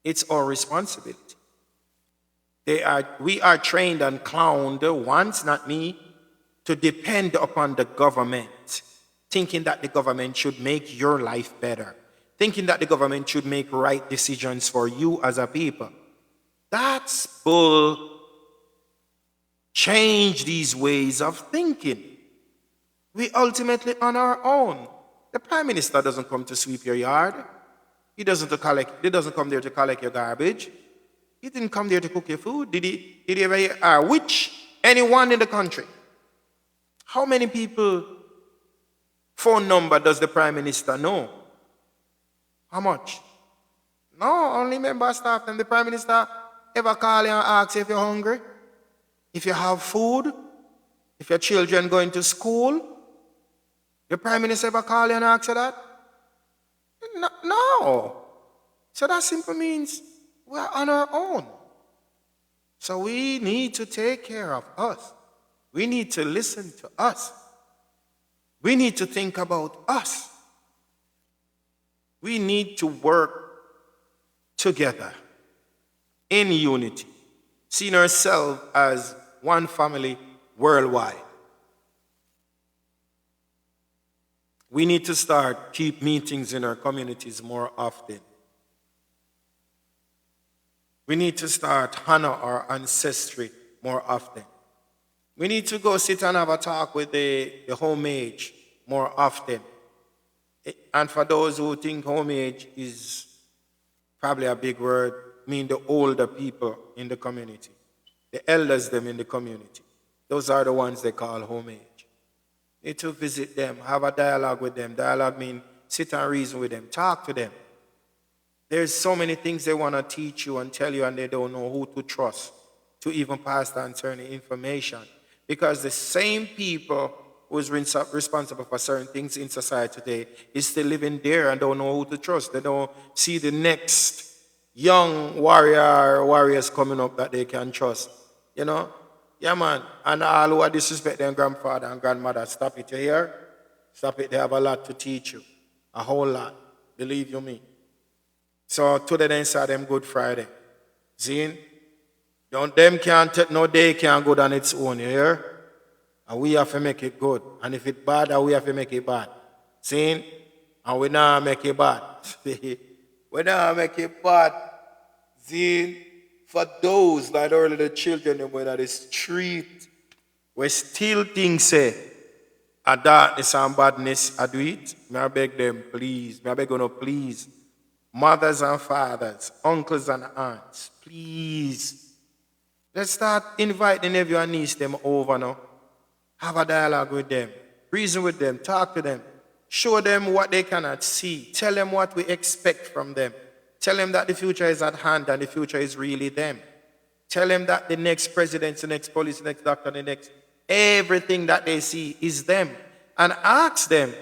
It's our responsibility. We are trained and clowned once, not me, to depend upon the government, thinking that the government should make your life better. Thinking that the government should make right decisions for you as a people. That's bull. Change these ways of thinking. We ultimately on our own. The Prime Minister doesn't come to sweep your yard. He doesn't come there to collect your garbage. He didn't come there to cook your food. Did he ever anyone in the country? How many people phone number does the Prime Minister know? How much? No, only member staff and the Prime Minister ever call you and ask you if you're hungry, if you have food, if your children going to school. The Prime Minister ever call you and ask you that? No. So that simply means we're on our own. So we need to take care of us. We need to listen to us. We need to think about us. We need to work together in unity, seeing ourselves as one family worldwide. We need to keep meetings in our communities more often. We need to start honor our ancestry more often. We need to go sit and have a talk with the home age more often. And for those who think home age is probably a big word, mean the older people in the community, the elders them in the community. Those are the ones they call home age. Need to visit them, have a dialogue with them. Dialogue means sit and reason with them, talk to them. There's so many things they want to teach you and tell you, and they don't know who to trust to even pass down certain information. Because the same people who's responsible for certain things in society today is still living there and don't know who to trust. They don't see the next young warriors coming up that they can trust. You know? Yeah, man. And all who are disrespect their grandfather and grandmother, stop it. You hear? Stop it. They have a lot to teach you. A whole lot. Believe you me. So today they saw them Good Friday. See? Them can't take no day can't go on its own, you hear? And we have to make it good. And if it's bad, we have to make it bad. See? And we now make it bad. We now make it bad. See? For those that early the children them were on the street, we still think say, a darkness and badness, I do it. May I beg them, please. May I beg you, please. Mothers and fathers, uncles and aunts, please. Let's start inviting nephew and niece them over now. Have a dialogue with them. Reason with them. Talk to them. Show them what they cannot see. Tell them what we expect from them. Tell them that the future is at hand and the future is really them. Tell them that the next president, the next police, the next doctor, the next everything that they see is them. And ask them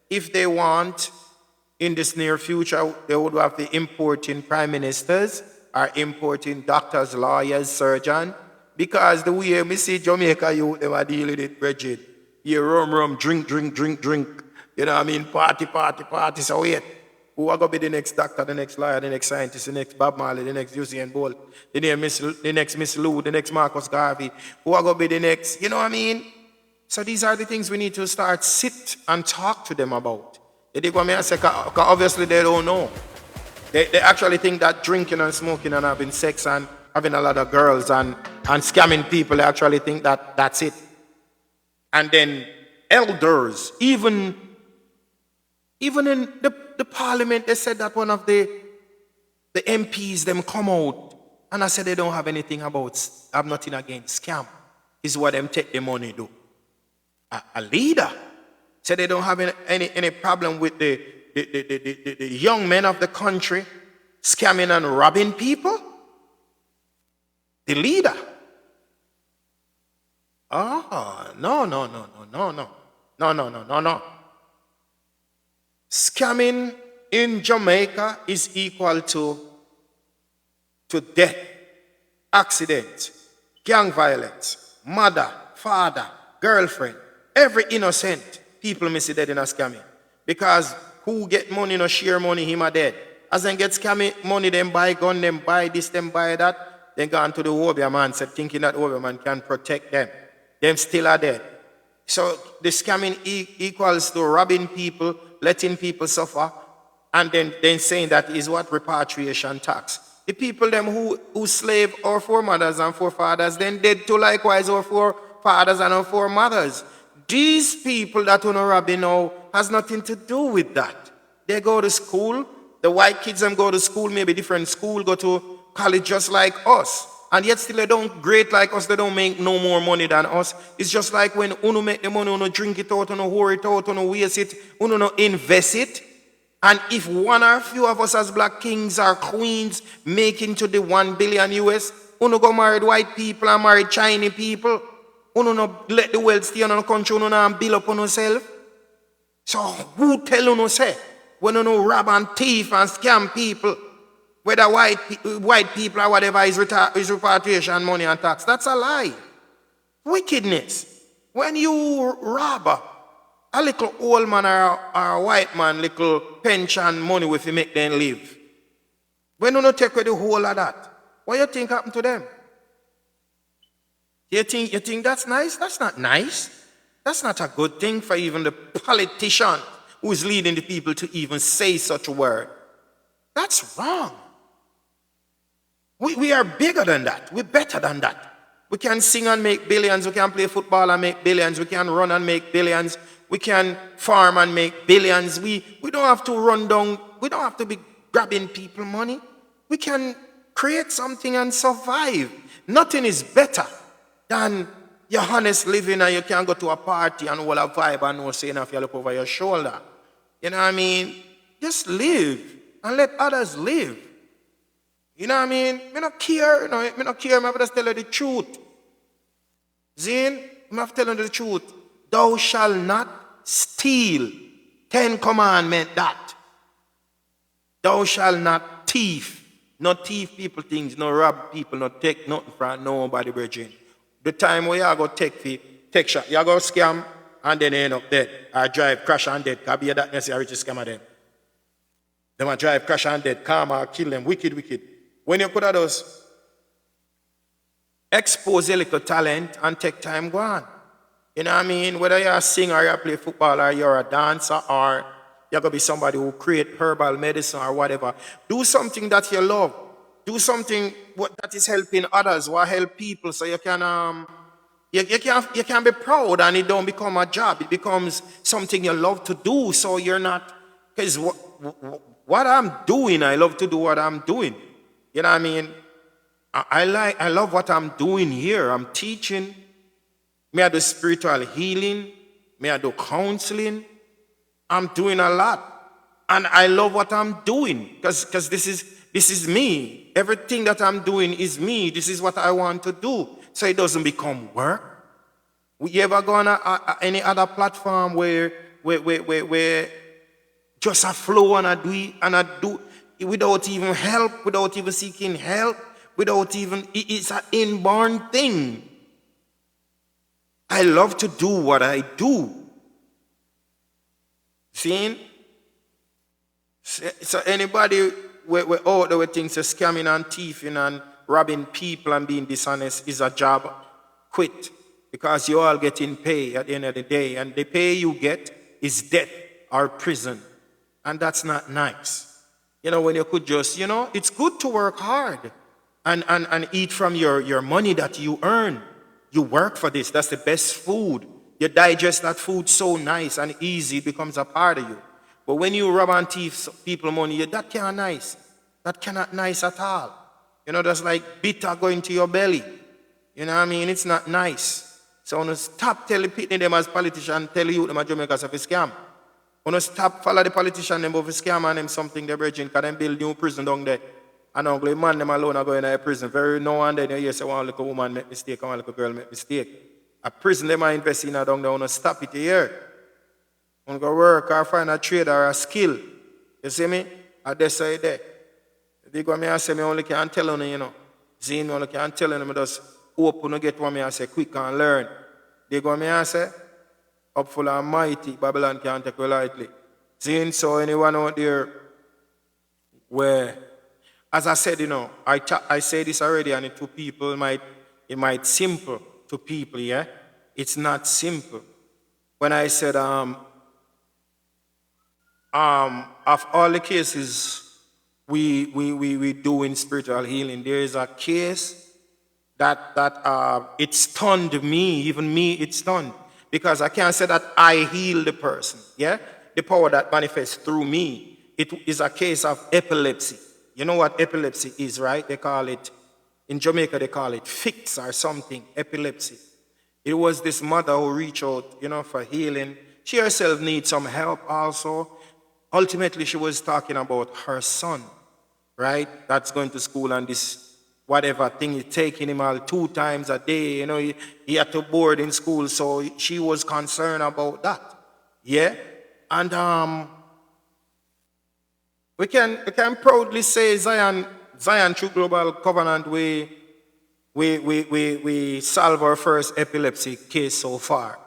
if they want, in this near future, they would have the importing prime ministers or importing doctors, lawyers, surgeons. Because the way we see Jamaica youth, they are dealing with it, Bridget. You rum, drink. You know what I mean? Party. So wait. Who are going to be the next doctor, the next lawyer, the next scientist, the next Bob Marley, the next Usain Bolt, the next Miss Lou, the next Marcus Garvey? Who are going to be the next? You know what I mean? So these are the things we need to start sit and talk to them about. Because obviously they don't know. They actually think that drinking and smoking and having sex and having a lot of girls and scamming people, they actually think that that's it. And then elders, even in the parliament, they said that one of the MPs, them come out, and I said they don't have anything have nothing against scam. Is what them take the money do. A leader said they don't have any problem with the young men of the country scamming and robbing people. The leader. Oh, no. Scamming in Jamaica is equal to death, accident, gang violence, mother, father, girlfriend, every innocent people may see dead in a scamming. Because who get money, no share money, him are dead. As them get scamming money, them buy gun, them buy this, them buy that. Then gone to the Obia man, said thinking that Obia man can protect them. Them still are dead. So the scamming equals to robbing people, letting people suffer, and then saying that is what repatriation tax. The people them who slave our foremothers and forefathers, then dead too likewise our forefathers and our foremothers. These people that are robbing now has nothing to do with that. They go to school. The white kids them go to school, maybe different school, go to college just like us. And yet still they don't grade like us, they don't make no more money than us. It's just like when uno make the money, uno drink it out, uno whore it out, uno waste it, uno no invest it. And if one or a few of us as black kings or queens make into the 1 billion US, uno go marry white people and marry Chinese people, uno no let the wealth stay on the country, uno no build up on yourself. So who tell uno say, when uno rob and thief and scam people, whether white people or whatever is repatriation money and tax, that's a lie. Wickedness. When you rob a little old man or a white man, little pension money with you make them live. When you don't take away the whole of that, what you think happened to them? You think that's nice? That's not nice. That's not a good thing for even the politician who is leading the people to even say such a word. That's wrong. We are bigger than that. We're better than that. We can sing and make billions. We can play football and make billions. We can run and make billions. We can farm and make billions. We don't have to run down. We don't have to be grabbing people money. We can create something and survive. Nothing is better than your honest living and you can go to a party and all a vibe and no saying if you look over your shoulder. You know what I mean? Just live and let others live. You know what I mean? Me not care, you know, me not care, me just tell you the truth. Zin, me have to tell you the truth. Thou shalt not steal. 10 commandment that. Thou shalt not thief. Not thief people things, no rob people, not take nothing from nobody, brethren. The time where you go take shot, you go scam, and then you end up dead. Or drive, crash and dead. Can be that necessary to scam them. They might drive, crash and dead, karma, kill them, wicked. When you could have those, expose your little talent and take time go on. You know what I mean? Whether you're a singer, or you play football, or you're a dancer, or you're going to be somebody who create herbal medicine or whatever. Do something that you love. Do something that is helping others or help people so you can you can be proud and it don't become a job. It becomes something you love to do. So you're not, because what I'm doing, I love to do what I'm doing. You know what I mean? I love what I'm doing here. I'm teaching. May I do spiritual healing. May I do counseling. I'm doing a lot. And I love what I'm doing because this is me. Everything that I'm doing is me. This is what I want to do. So it doesn't become work. You ever go on any other platform where just a flow and I do it without even help, without even seeking help, without even, it's an inborn thing. I love to do what I do. See? So anybody where out there thinks you're scamming and thieving and robbing people and being dishonest is a job, quit. Because you all getting paid at the end of the day. And the pay you get is death or prison. And that's not nice. You know, when you could just, you know, it's good to work hard and eat from your money that you earn. You work for this. That's the best food. You digest that food so nice and easy, it becomes a part of you. But when you rob and thief people money, that can't nice. That cannot nice at all. You know, that's like bitter going to your belly. You know what I mean? It's not nice. So when you stop telling people them as politicians, tell you them as Jamaicans have a scam. When you stop follow the politician them of a scam and them something they're bridging, because them build new prison down there. And ugly man them alone are going to a prison. Very now and then you hear say one little woman make mistake and one little girl make mistake. A prison them are investing in a down there, want to stop it here. Want to go work or find a trade or a skill. You see me? I just say there. They go me and say me only can tell you, you know. See me only can tell you, me just open to get what me and say quick and learn. They go me and say, up full and mighty, Babylon can't take you lightly. See, so anyone out there where, as I said, you know, I say this already and to people, it might simple to people, yeah? It's not simple. When I said, of all the cases we do in spiritual healing, there is a case that it stunned me, even me, it stunned. Because I can't say that I heal the person, yeah? The power that manifests through me, it is a case of epilepsy. You know what epilepsy is, right? They call it, in Jamaica they call it fix or something, epilepsy. It was this mother who reached out, you know, for healing. She herself needs some help also. Ultimately, she was talking about her son, right? That's going to school and this whatever thing is taking him all 2 times a day. You know, he had to board in school, so she was concerned about that. Yeah? And we can proudly say Zion True Global Covenant, we solved our first epilepsy case so far.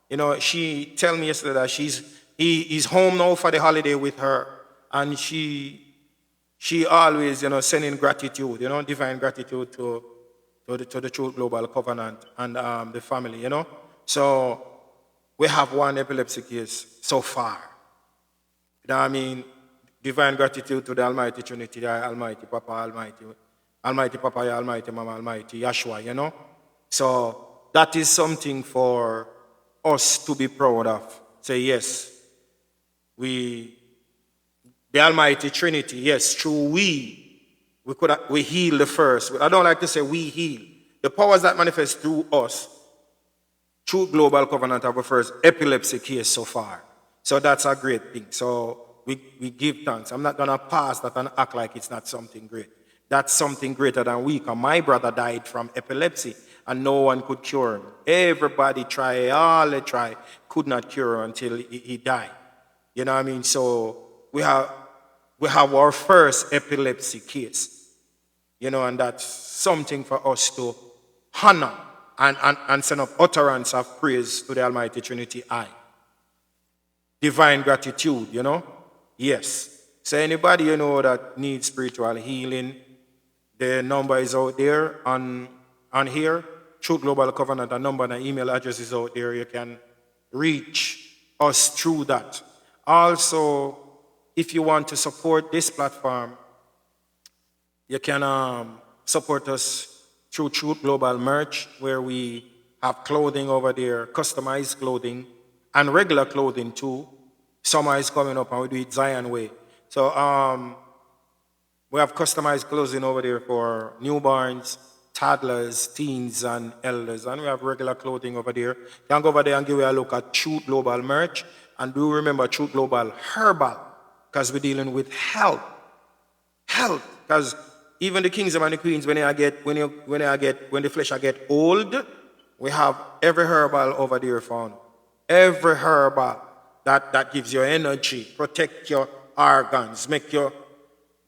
You know, she told me yesterday that he's home now for the holiday with her, and she always, you know, sending gratitude, you know, divine gratitude to the True Global Covenant and the family, you know. So we have 1 epilepsy case so far. You know what I mean? Divine gratitude to the Almighty Trinity, the Almighty Papa, Almighty Papa, Almighty Mama, Almighty Yeshua, you know. So that is something for us to be proud of. Say yes. The Almighty Trinity, yes, through we heal the first. I don't like to say we heal. The powers that manifest through us, through Global Covenant, have the first epilepsy case so far. So that's a great thing. So we give thanks. I'm not going to pass that and act like it's not something great. That's something greater than we. Because my brother died from epilepsy and no one could cure him. Everybody tried, all they tried, could not cure him until he died. You know what I mean? So we have our first epilepsy case. You know, and that's something for us to honor and send up utterance of praise to the Almighty Trinity I. Divine gratitude, you know? Yes. So anybody you know that needs spiritual healing, the number is out there on here. True Global Covenant, the number and the email address is out there. You can reach us through that. Also, if you want to support this platform, you can support us through Truth Global merch, where we have clothing over there, customized clothing, and regular clothing too. Summer is coming up and we do it Zion way. So we have customized clothing over there for newborns, toddlers, teens, and elders. And we have regular clothing over there. You can go over there and give you a look at Truth Global merch. And do remember Truth Global Herbal, because we're dealing with health. Health. Because even the kings and the queens, when the flesh get old, we have every herbal over there found. Every herbal that gives you energy, protect your organs, make you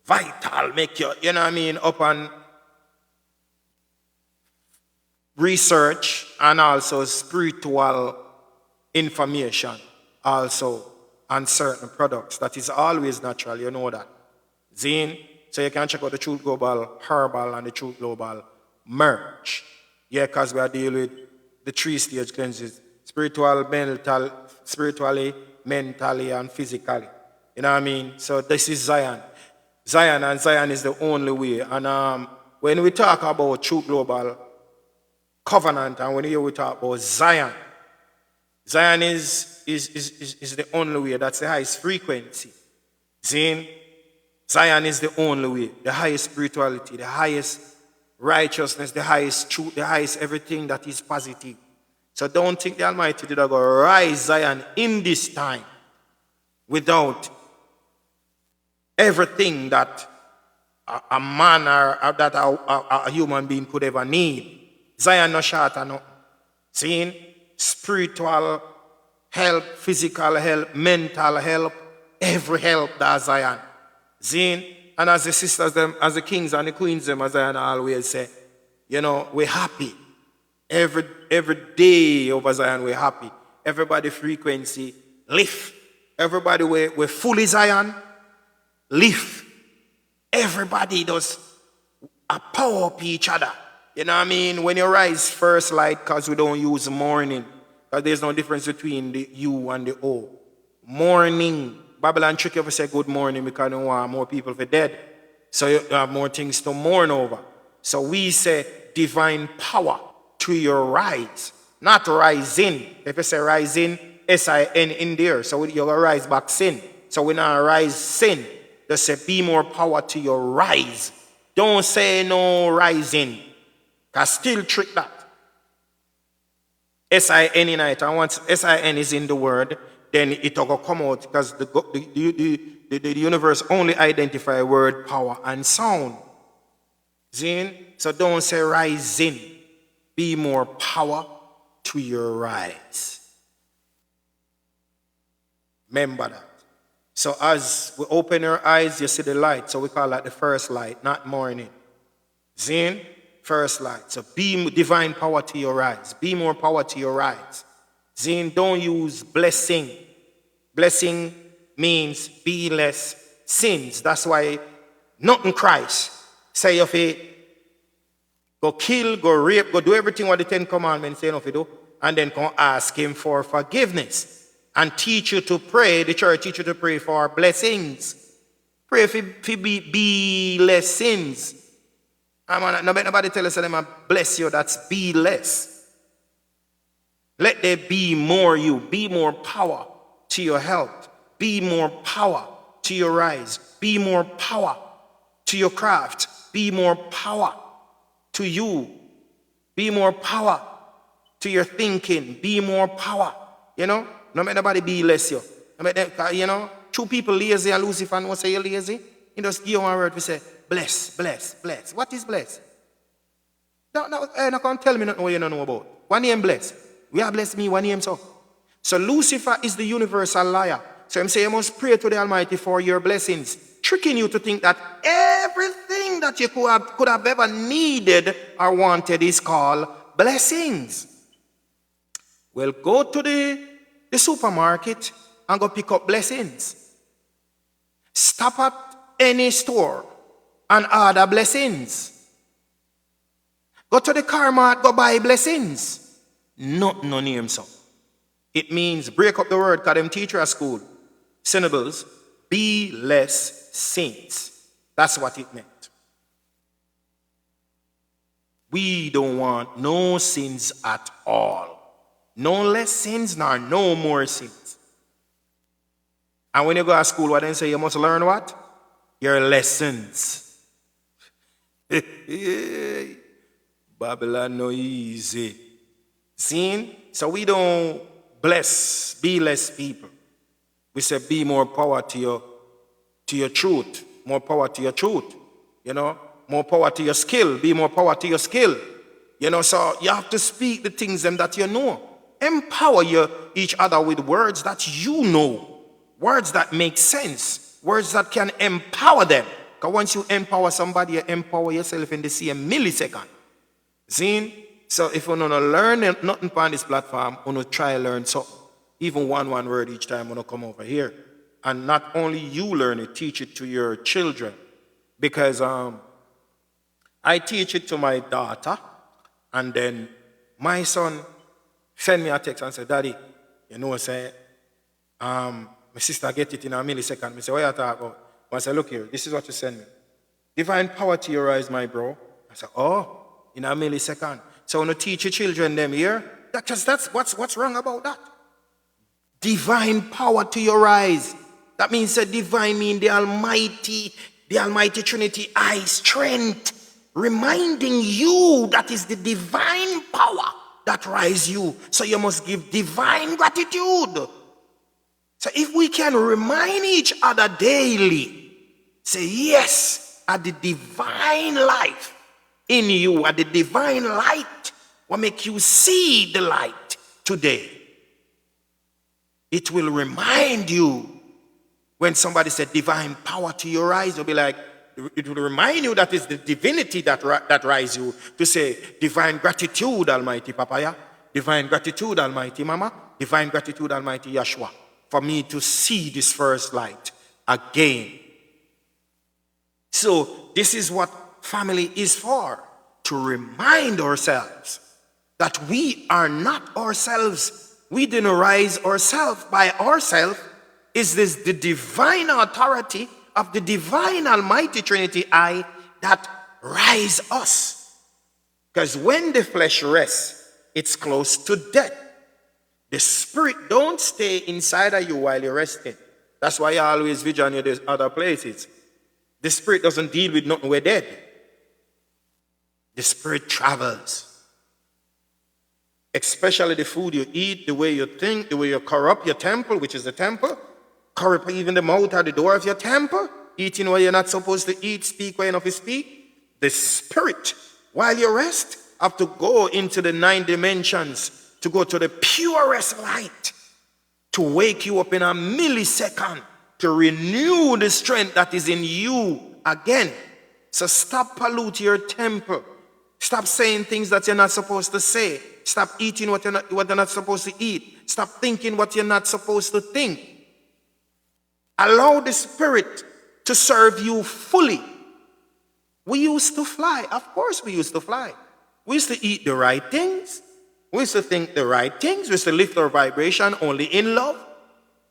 vital, make you, you know what I mean, up on research and also spiritual information also on certain products. That is always natural, you know that. Zine, so you can check out the Truth Global Herbal and the Truth Global merch. Yeah, because we are dealing with the 3-stage cleanses: spiritually, mentally, and physically. You know what I mean? So this is Zion. Zion is the only way. And when we talk about Truth Global Covenant, and when we talk about Zion, Zion is the only way. That's the highest frequency. Zion is the only way, the highest spirituality, the highest righteousness, the highest truth, the highest everything that is positive. So don't think the Almighty did go rise Zion in this time without everything that a man or that a human being could ever need. Zion no short or nothing. Spiritual help, physical help, mental help, every help that Zion. And as the sisters them, as the kings and the queens them, as Zion always say, you know, we're happy. Every day over Zion we're happy. Everybody frequency lift. Everybody we're fully Zion lift. Everybody does a power up each other. You know what I mean? When you rise first light, because we don't use morning, because there's no difference between the U and the O. Morning. Babylon trick you to say good morning because you want more people for dead. So you have more things to mourn over. So we say divine power to your rise, not rising. If you say rising, S-I-N in there. So you're going to rise back sin. So we not rise sin. Just say be more power to your rise. Don't say no rising. Because still trick that. S-I-N in it. And once S-I-N is in the word, then it will come out, because the universe only identify word, power, and sound. So don't say rising. Be more power to your rise. Remember that. So as we open your eyes, you see the light. So we call that the first light, not morning. First light. So be divine power to your rise. Be more power to your rise. Don't use blessing. Blessing means be less sins. That's why nothing Christ say if he go kill, go rape, go do everything what the 10 Commandments say if you do, and then come ask him for forgiveness and teach you to pray. The church teach you to pray for blessings. Pray if he be less sins. Nobody tell us that them bless you. That's be less. Let there be more you. Be more power to your health. Be more power to your rise. Be more power to your craft. Be more power to you. Be more power to your thinking. Be more power. You know? No make nobody be less you. I mean, you know, two people lazy and Lucifer no say you're lazy. He just give one word, we say, bless, bless, bless. What is bless? No, can't tell me nothing what you don't know about. One name bless. We are blessed me, one name so. So Lucifer is the universal liar. So I'm saying you must pray to the Almighty for your blessings, tricking you to think that everything that you could have ever needed or wanted is called blessings. Well, go to the supermarket and go pick up blessings. Stop at any store and order blessings. Go to the car mart, go buy blessings. Not no name so. It means break up the word, because them teacher at school. Syllables, be less saints. That's what it meant. We don't want no sins at all. No less sins, nor no more sins. And when you go to school, what they say, you must learn what? Your lessons. Babylon no easy. See? So we don't be less people. We say be more power to your truth. More power to your truth. You know? More power to your skill. Be more power to your skill. You know, so you have to speak the things that you know. Empower each other with words that you know. Words that make sense. Words that can empower them. Because once you empower somebody, you empower yourself in the same millisecond. See? So if you don't learn nothing on this platform, you try to learn something. Even one word each time when you come over here. And not only you learn it, teach it to your children. Because I teach it to my daughter, and then my son send me a text and say, Daddy, you know, say, my sister get it in a millisecond. I say, what are you talking about? I say, look here, this is what you send me. Divine power to your eyes, my bro. I say, oh, in a millisecond. So when you teach your children them here, that's what's wrong about that. Divine power to your eyes. That means that divine means the Almighty Trinity eye strength, reminding you that is the divine power that rise you. So you must give divine gratitude. So if we can remind each other daily, say yes, at the divine life in you, at the divine light, what make you see the light today. It will remind you when somebody said divine power to your eyes, you'll be like, it will remind you that it's the divinity that rise you to say divine gratitude, Almighty Papaya, divine gratitude, Almighty Mama, divine gratitude, Almighty Yeshua, for me to see this first light again. So this is what family is for, to remind ourselves that we are not ourselves. We didn't rise ourselves by ourselves. Is this the divine authority of the divine Almighty Trinity I that rise us? Because when the flesh rests, it's close to death. The spirit don't stay inside of you while you're resting. That's why you always vision you there's other places. The spirit doesn't deal with nothing we're dead. The spirit travels. Especially the food you eat, the way you think, the way you corrupt your temple, which is the temple. Corrupt even the mouth or the door of your temple. Eating what you're not supposed to eat, speak what you're not supposed to speak. The spirit, while you rest, have to go into the 9 dimensions, to go to the purest light, to wake you up in a millisecond, to renew the strength that is in you again. So stop polluting your temple. Stop saying things that you're not supposed to say. Stop eating what you're not supposed to eat. Stop thinking what you're not supposed to think. Allow the Spirit to serve you fully. We used to fly. Of course we used to fly. We used to eat the right things. We used to think the right things. We used to lift our vibration only in love.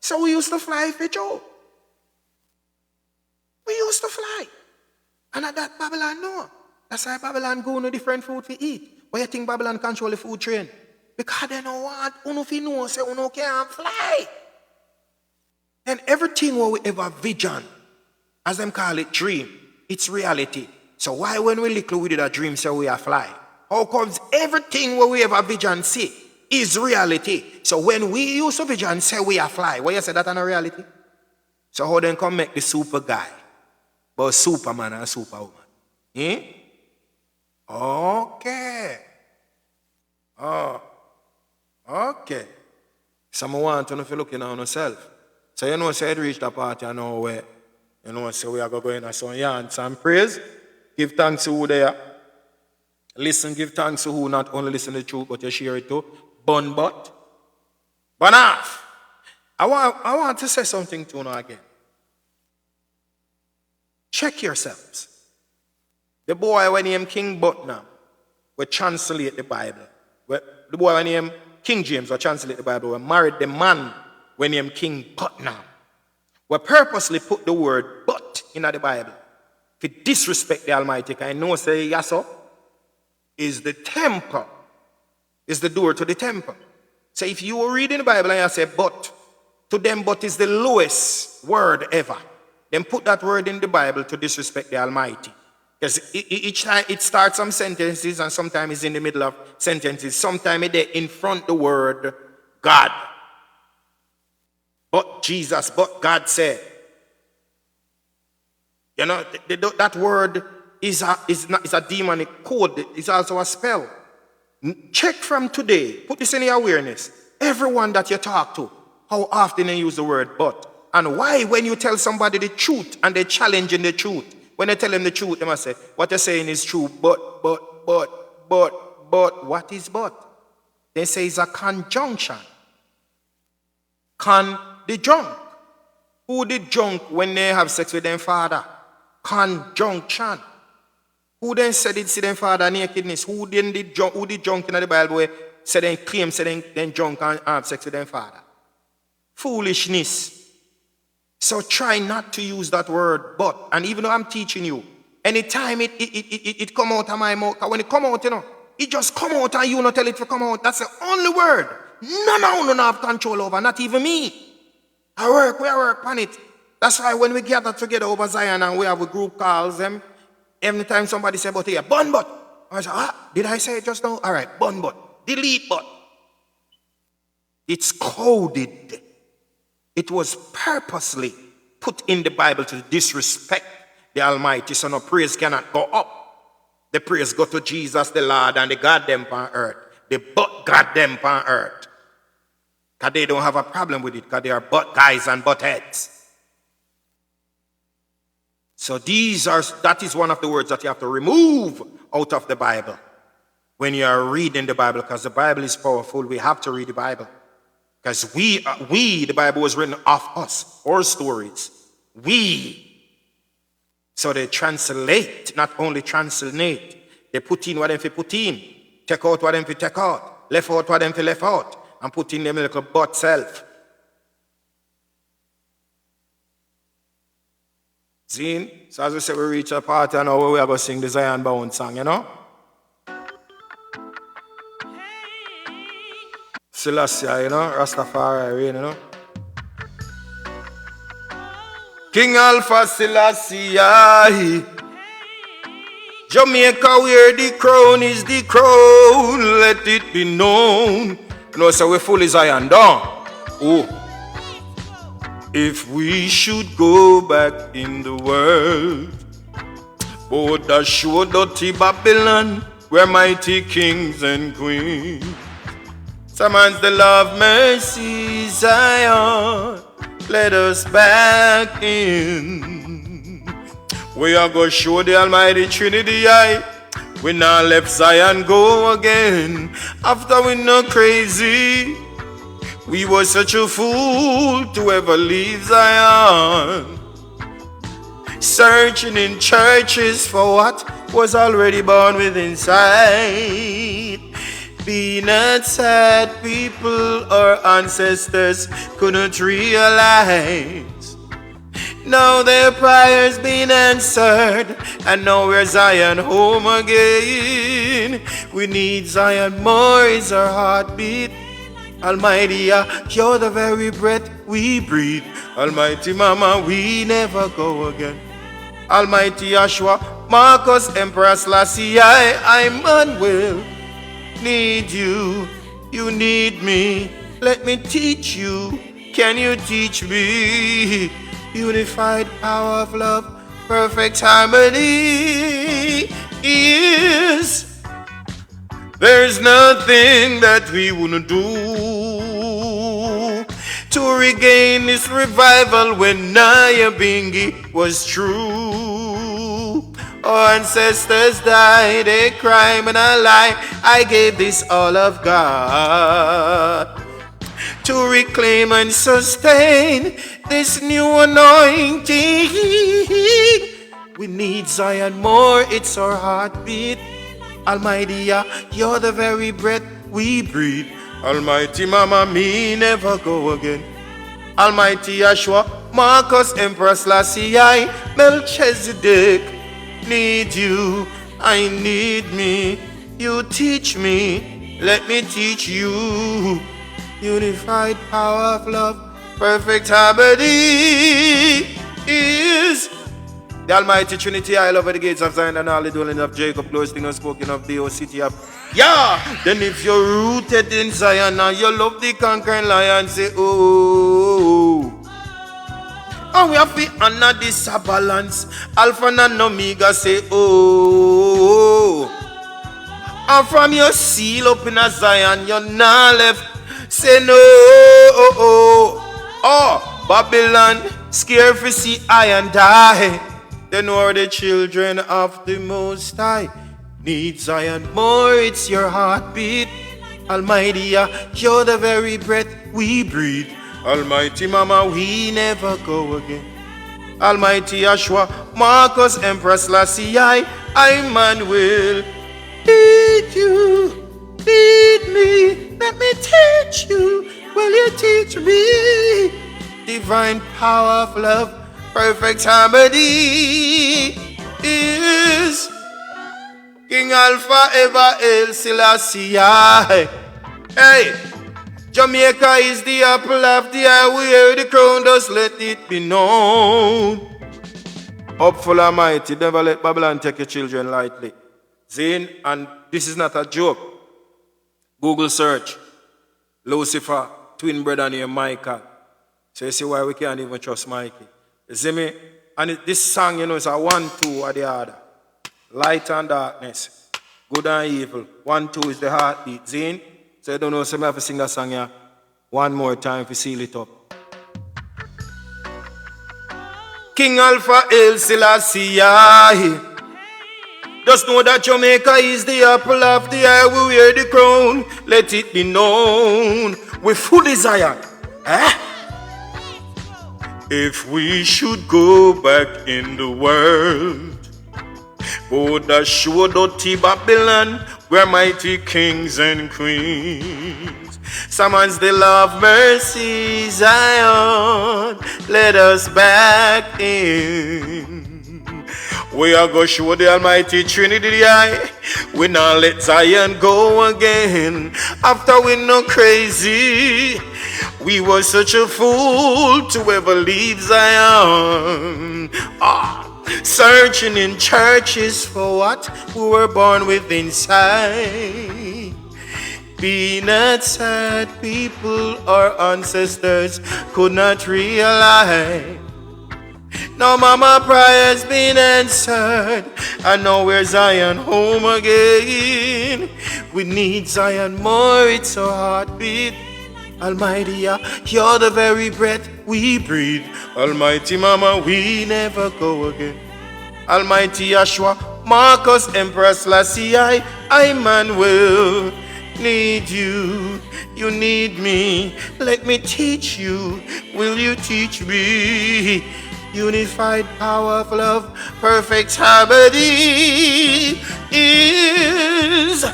So we used to fly for Joe. We used to fly. And at that Babylon, no. That's why Babylon go no different food to eat. Why you think Babylon control the food train? Because they don't want uno fi know say uno can't fly. And everything what we ever vision, as them call it dream, it's reality. So why when we little we did a dream say we are fly? How comes everything what we ever vision see? is reality. So when we use a vision and say we are fly, what you say that in a reality? So how then come make the super guy, but Superman and Superwoman? Okay. Oh, okay. Someone want to know if you're looking on yourself. So you know, say it reach the part you know where, you know, so we are going to go in and some yants and praise. Give thanks to who they are. Listen, give thanks to who not only listen to the truth, but you share it too. Bun off. I want to say something to you now again. Check yourselves. The boy when named King Butner will translate the Bible. The boy when named King James will translate the Bible. We married the man when named King Putnam. We purposely put the word but in the Bible. If you disrespect the Almighty, can I know say yaso is the temple, is the door to the temple. So if you are reading the Bible and you say but, to them but is the lowest word ever. Then put that word in the Bible to disrespect the Almighty. Because each time it starts some sentences and sometimes it's in the middle of sentences. Sometimes it's in front the word God. But Jesus, but God said. You know, that word is a demonic code. It's also a spell. Check from today. Put this in your awareness. Everyone that you talk to, how often they use the word but. And why when you tell somebody the truth and they challenge in the truth, when they tell them the truth, they must say, what you're saying is true, but, what is but? They say it's a conjunction. The drunk. Who did drunk when they have sex with their father? Conjunction. Who then said it see their father nakedness? Who did drunk in the Bible where said they claim, said they drunk and have sex with their father? Foolishness. So try not to use that word but. And even though I'm teaching you, anytime it come out of my mouth, when it come out, you know, it just come out and you not tell it to come out. That's the only word. None of have control over, not even me. We work on it. That's why when we gather together over Zion and we have a group calls them, every time somebody say but here, bun but. I say, did I say it just now? All right, bun but. Delete but. It's coded. It was purposely put in the Bible to disrespect the Almighty, so no praise cannot go up. The praise go to Jesus, the Lord, and the God them on earth. The but God them on earth. Because they don't have a problem with it, because they are but guys and but heads. So that is one of the words that you have to remove out of the Bible when you are reading the Bible, because the Bible is powerful. We have to read the Bible. Because the Bible was written of us, our stories. So they translate, not only translate, they put in what them fi put in, take out what them fi take out, left out what them fi left out, and put in them little but self. See? So as we say, we reach a part and now we are going to sing the Zion Bound song, you know? Selassie, you know, Rastafari, you know. King Alpha Selassie, Jamaica where the crown is the crown, let it be known. You know, so we fully Zion down. Oh. If we should go back in the world, both the show dirty Babylon, where mighty kings and queens. Summons the love, mercy, Zion, let us back in. We are going to show the Almighty Trinity, we now left Zion go again. After we no crazy, we were such a fool to ever leave Zion. Searching in churches for what was already born within sight. Be not sad, people or ancestors couldn't realize. Now their prayers been answered, and now we're Zion home again. We need Zion more, is our heartbeat. Almighty, you're the very breath we breathe. Almighty Mama, we never go again. Almighty Yahshua, Marcus, Emperor Selassie, I, Emmanuel, need you You need me, let me teach you. Can you teach me? Unified power of love, perfect harmony is. There's nothing that we wouldn't do to regain this revival when Nyabinghi was true. Our ancestors died a crime and a lie. I gave this all of God to reclaim and sustain this new anointing. We need Zion more, it's our heartbeat. Almighty, you're the very breath we breathe. Almighty Mama, me never go again. Almighty Yeshua, Marcus, Empress Lassie, I, Melchizedek, need you, I need me. You teach me, let me teach you. Unified power of love, perfect harmony is. The Almighty Trinity, I love at the gates of Zion and all the dwelling of Jacob, close thing unspoken of the old city of. Yeah! Then if you're rooted in Zion and you love the conquering lion, say, oh. And we have to honor this balance. Alpha and Omega, say, oh. And from your seal up in a Zion, you're not left. Say no. Oh, Babylon, scared to see I and die. Then are the children of the Most High. Need Zion more, it's your heartbeat. Almighty, you're the very breath we breathe. Almighty Mama, we never go again. Almighty Yeshua, Marcus, Empress Lassie, I, Emmanuel. Lead you, lead me, let me teach you. Will you teach me? Divine power of love, perfect harmony is. King Alpha, Eva, El Selassie. Hey, Jamaica is the apple of the eye. We hear the crown, just let it be known. Upful Almighty, never let Babylon take your children lightly. Zane, and this is not a joke. Google search, Lucifer, twin brother named Michael. So you see why we can't even trust Mikey. You see me? And this song, you know, is a 1-2 or the other. Light and darkness, good and evil. 1-2 is the heartbeat. Zine? So you don't know, so I have to sing that song here one more time if you seal it up. King Alpha El Selassie. Just know that Jamaica is the apple of the eye. We wear the crown. Let it be known. With full desire. If we should go back in the world, go the show dirty Babylon, where mighty kings and queens. Summons the love, mercy, Zion. Let us back in. We are going to show the Almighty Trinity the eye. We not let Zion go again. After we no crazy, we were such a fool to ever leave Zion. Searching in churches for what we were born with inside. Be not sad, people, our ancestors could not realize. Now Mama prayer's been answered, and now we're Zion home again. We need Zion more, it's our heartbeat. Almighty, you're the very breath we breathe. Almighty Mama, we never go again. Almighty Yeshua, Marcus, Empress Lassie, I, Emmanuel, need you. You need me. Let me teach you. Will you teach me? Unified power of love, perfect harmony is.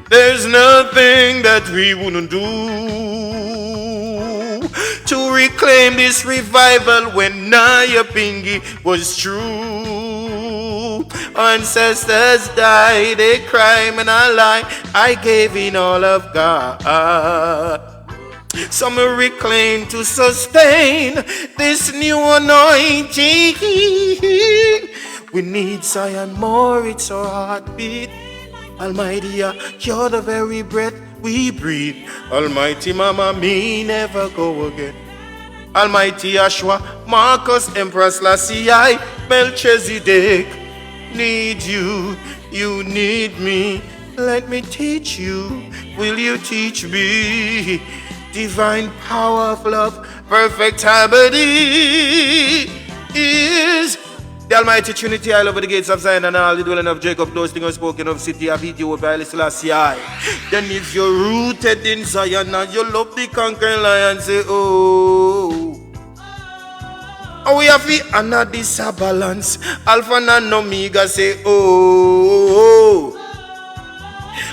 There's nothing that we wouldn't do to reclaim this revival when Nyabinghi was true. Ancestors died a crime and a lie. I gave in all of God. Some reclaim to sustain this new anointing. We need Zion more, it's our heartbeat. Almighty, you're the very breath we breathe. Almighty Mama, me never go again. Almighty Yahshua, Marcus, Empress Lassie, I, Melchizedek, need you, you need me. Let me teach you, will you teach me? Divine power of love, perfect harmony is the Almighty Trinity. I love the gates of Zion and all the dwelling of Jacob. Those things spoken of city of Ethiopia, Haile Selassie. Then if you're rooted in Zion and you love the conquering lion, say, oh. And we have to honor this balance. Alpha and Omega, say, oh.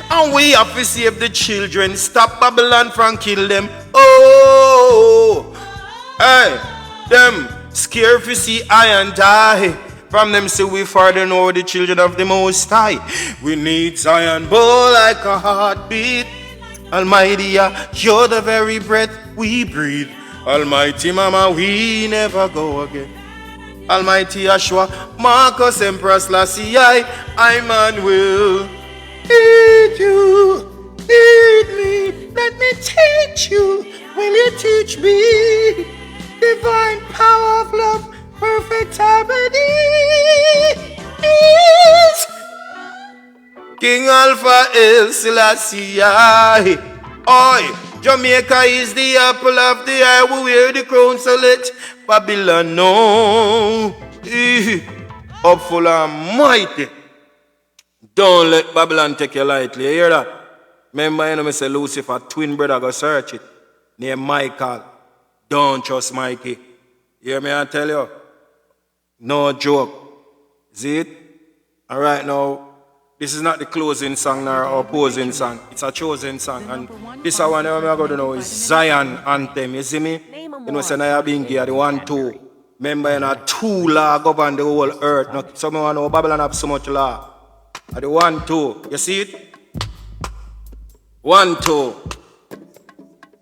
And we have to save the children. Stop Babylon from kill them. Oh. Hey, them scared to see I and die. From them say we farther know the children of the Most High. We need Zion bow like a heartbeat. Almighty, you're the very breath we breathe. Almighty Mama, we never go again. Almighty Yahshua, Marcus, Empress Lassie, I man will need you, need me. Let me teach you, will you teach me? Divine power of love, perfect harmony is King Alpha El Selassie. Oi, Jamaica is the apple of the eye. We wear the crown, so let Babylon know. Up full and mighty. Don't let Babylon take you lightly. You hear that? Remember, you know, I say Lucifer, twin brother, go search it. Named Michael. Don't trust Mikey. You hear me? I tell you. No joke. See it? All right, now. This is not the closing song nor opposing song. It's a chosen song. And this one I'm going to know is Zion Anthem. You see me? You know, say I being here, the 1-2. Remember, you know, 2 law govern the whole earth. Now, some of you know Babylon have so much law. The 1-2. You see it? 1-2.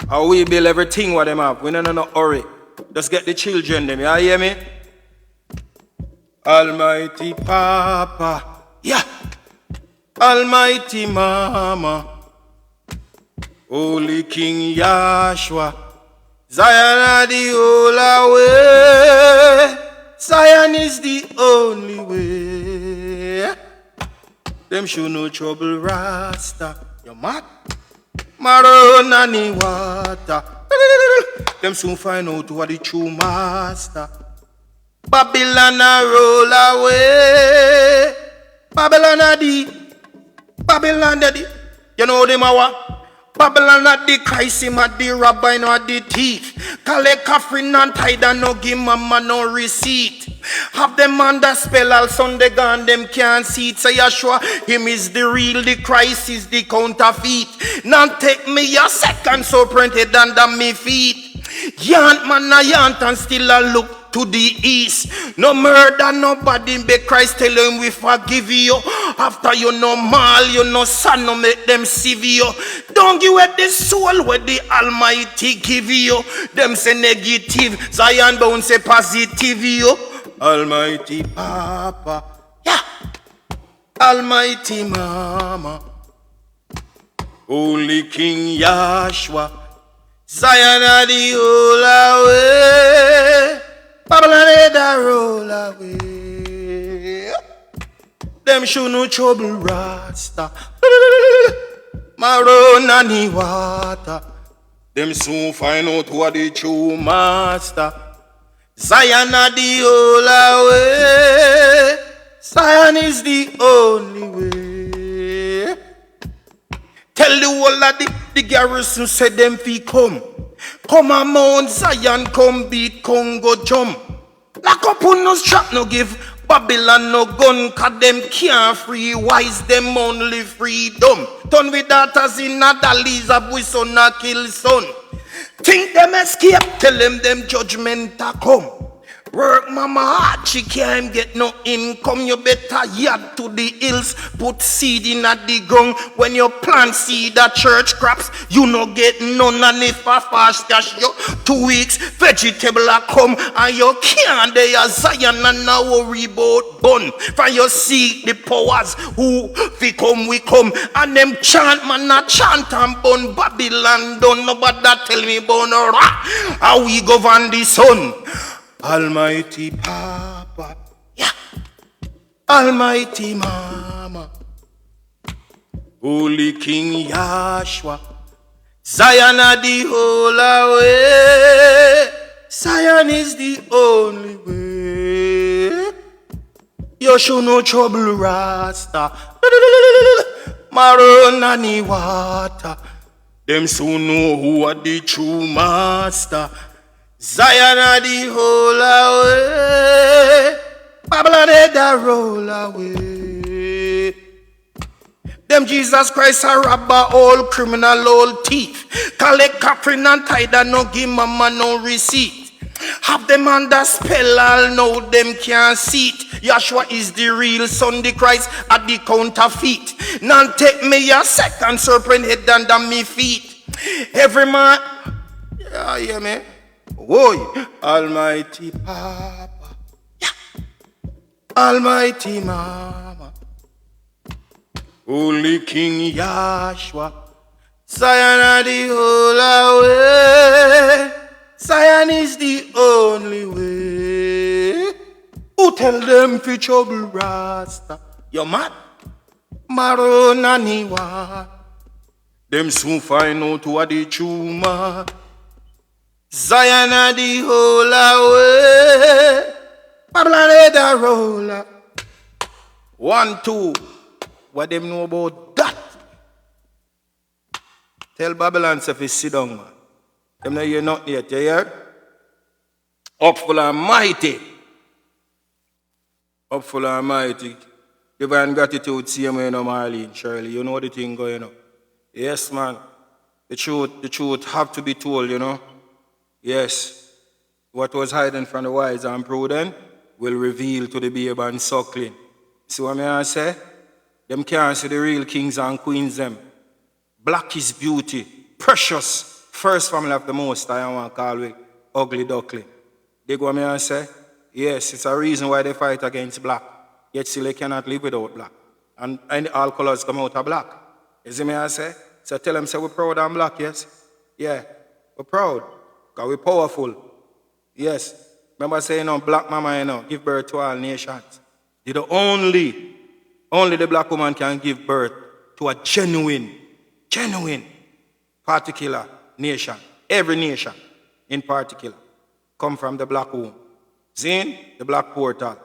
How we build everything what them have. We don't no hurry. Just get the children them. You hear me? Almighty Papa. Yeah. Almighty Mama, Holy King Yahshua, Zion are the whole way. Zion is the only way. Them show no trouble, Rasta. You mad? Maroon and water. Them soon find out what the true master. Babylon a roll away. Babylon a Babylon daddy, you know them what? Babylon at the Christ, him at the rabbi, no at the thief. Collect Catherine and tide and no give mama no receipt. Have them under spell all Sunday gone, them can't see it. Say Yahshua, him is the real, the Christ is the counterfeit. Now take me a second so printed under me feet. Yant man a yant and still a look to the east. No murder, nobody, but Christ tell him we forgive you. After you no mal, you no son, no make them sieve you. Don't give away the soul where the Almighty give you. Them say negative, Zion bound say positive you. Almighty Papa, yeah. Almighty Mama, Holy King Yahshua, Zion are the whole away. Babylon head a roll away. Them show no trouble, Rasta. Maroon and the water. Them soon find out who are the true master. Zion are the whole away. Zion is the only way. Tell the whole of the garrison said them fi come. Come on Mount Zion, come beat Congo jump. Lock up on no strap, no give Babylon no gun, cause them can't free wise, them only freedom. Turn with daughters in Nadalies of we son a kill son. Think them escape, tell them judgment a come. Work mama hard, she can't get no income. You better yard to the hills, put seed in at the ground. When you plant seed at church crops, you no get none. And if a fast cash you 2 weeks, vegetable a come and you can't they a Zion and now worry about bun. For you see the powers who we come and them chant man a chant and bun Babylon done. Nobody tell me bun how we govern the sun. Almighty Papa, yeah. Almighty Mama, Holy King Yahshua, Zion are the whole way. Zion is the only way. You should no trouble Rasta. Maroon and water. Them soon know who are the true master. Zion are the whole away. Babylon they roll away. Them Jesus Christ a robber, all criminal, all thief. Collect offering and tithe and no give mama no receipt. Have them under spell, all know them can't see it. Yahshua is the real son, the Christ at the counterfeit. None take me a second serpent head under me feet. Every man, yeah, man. Whoa, Almighty Papa, yeah. Almighty Mama, Holy King Yahshua, Zion are the whole way. Zion is the only way. Who tell them fi trouble Rasta? You mad? Maroon and what? Them soon find out who are the true man. Zion are the whole way. Babylon the roller. 1, 2. What them know about that? Tell Babylon if he sit down, man. Them know you're not yet, you hear? Upful and mighty. Upful and mighty. Divine gratitude, see me, you know, Marlene, Shirley. You know the thing going on. Yes, man. The truth have to be told, you know. Yes, what was hidden from the wise and prudent will reveal to the babe and suckling. See what I say? Them can't see the real kings and queens them. Black is beauty, precious, first family of the most I want to call it ugly duckling. They go and say? Yes, it's a reason why they fight against black, yet still they cannot live without black. And all colors come out of black. You see me I say? So tell them, say we're proud and black, yes? Yeah, we're proud. Because we're powerful. Yes. Remember saying, black mama, give birth to all nations. The only the black woman can give birth to a genuine, particular nation. Every nation, in particular, come from the black womb. Zin, the black portal.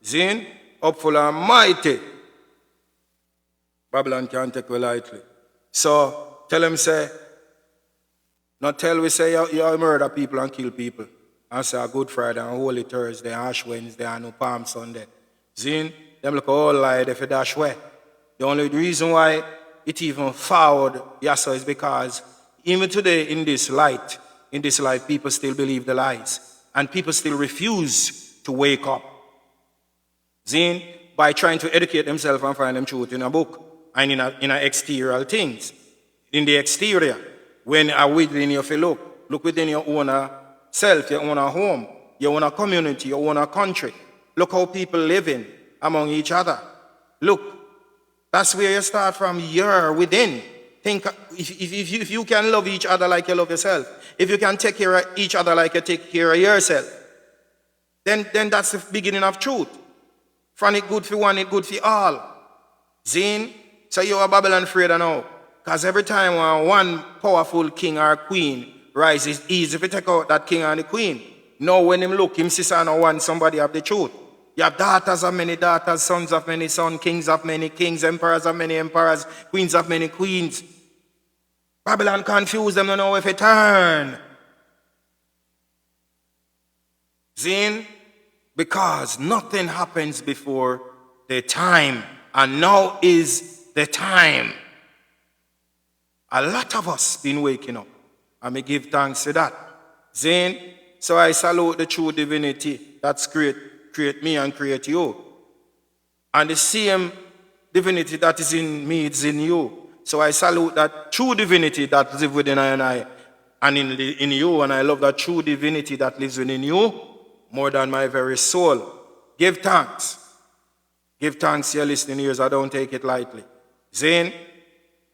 Zin, upful and mighty. Babylon can't take we lightly. So, tell them, say, not tell we say you murder people and kill people. And say a Good Friday and Holy Thursday and Ash Wednesday and no Palm Sunday. Zin, them look all lie if you dash way. The only reason why it even forward, yes, is because even today in this light, people still believe the lies. And people still refuse to wake up. Zin, by trying to educate themselves and find them truth in a book and in a exterior things. In the exterior. When are within you feel look within your own self, your own home, your own community, your own country. Look how people living among each other. Look, that's where you start from. You're within. Think if you can love each other like you love yourself, if you can take care of each other like you take care of yourself, then that's the beginning of truth. From it good for one, it good for all. Zin, so you are Babylon afraid now. Because every time one powerful king or queen rises, it's easy to take out that king and the queen. Now when him look, him sister no want somebody of the truth. You have daughters of many daughters, sons of many sons, kings of many kings, emperors of many emperors, queens of many queens. Babylon confuse them, don't know if it turn. Zin, because nothing happens before the time, and now is the time. A lot of us been waking up, and we give thanks to that. Zin, so I salute the true divinity that's create me and create you. And the same divinity that is in me is in you. So I salute that true divinity that lives within I and in you, and I love that true divinity that lives within you more than my very soul. Give thanks. Give thanks to your listening ears. I don't take it lightly. Zane,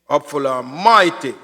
up full of mighty.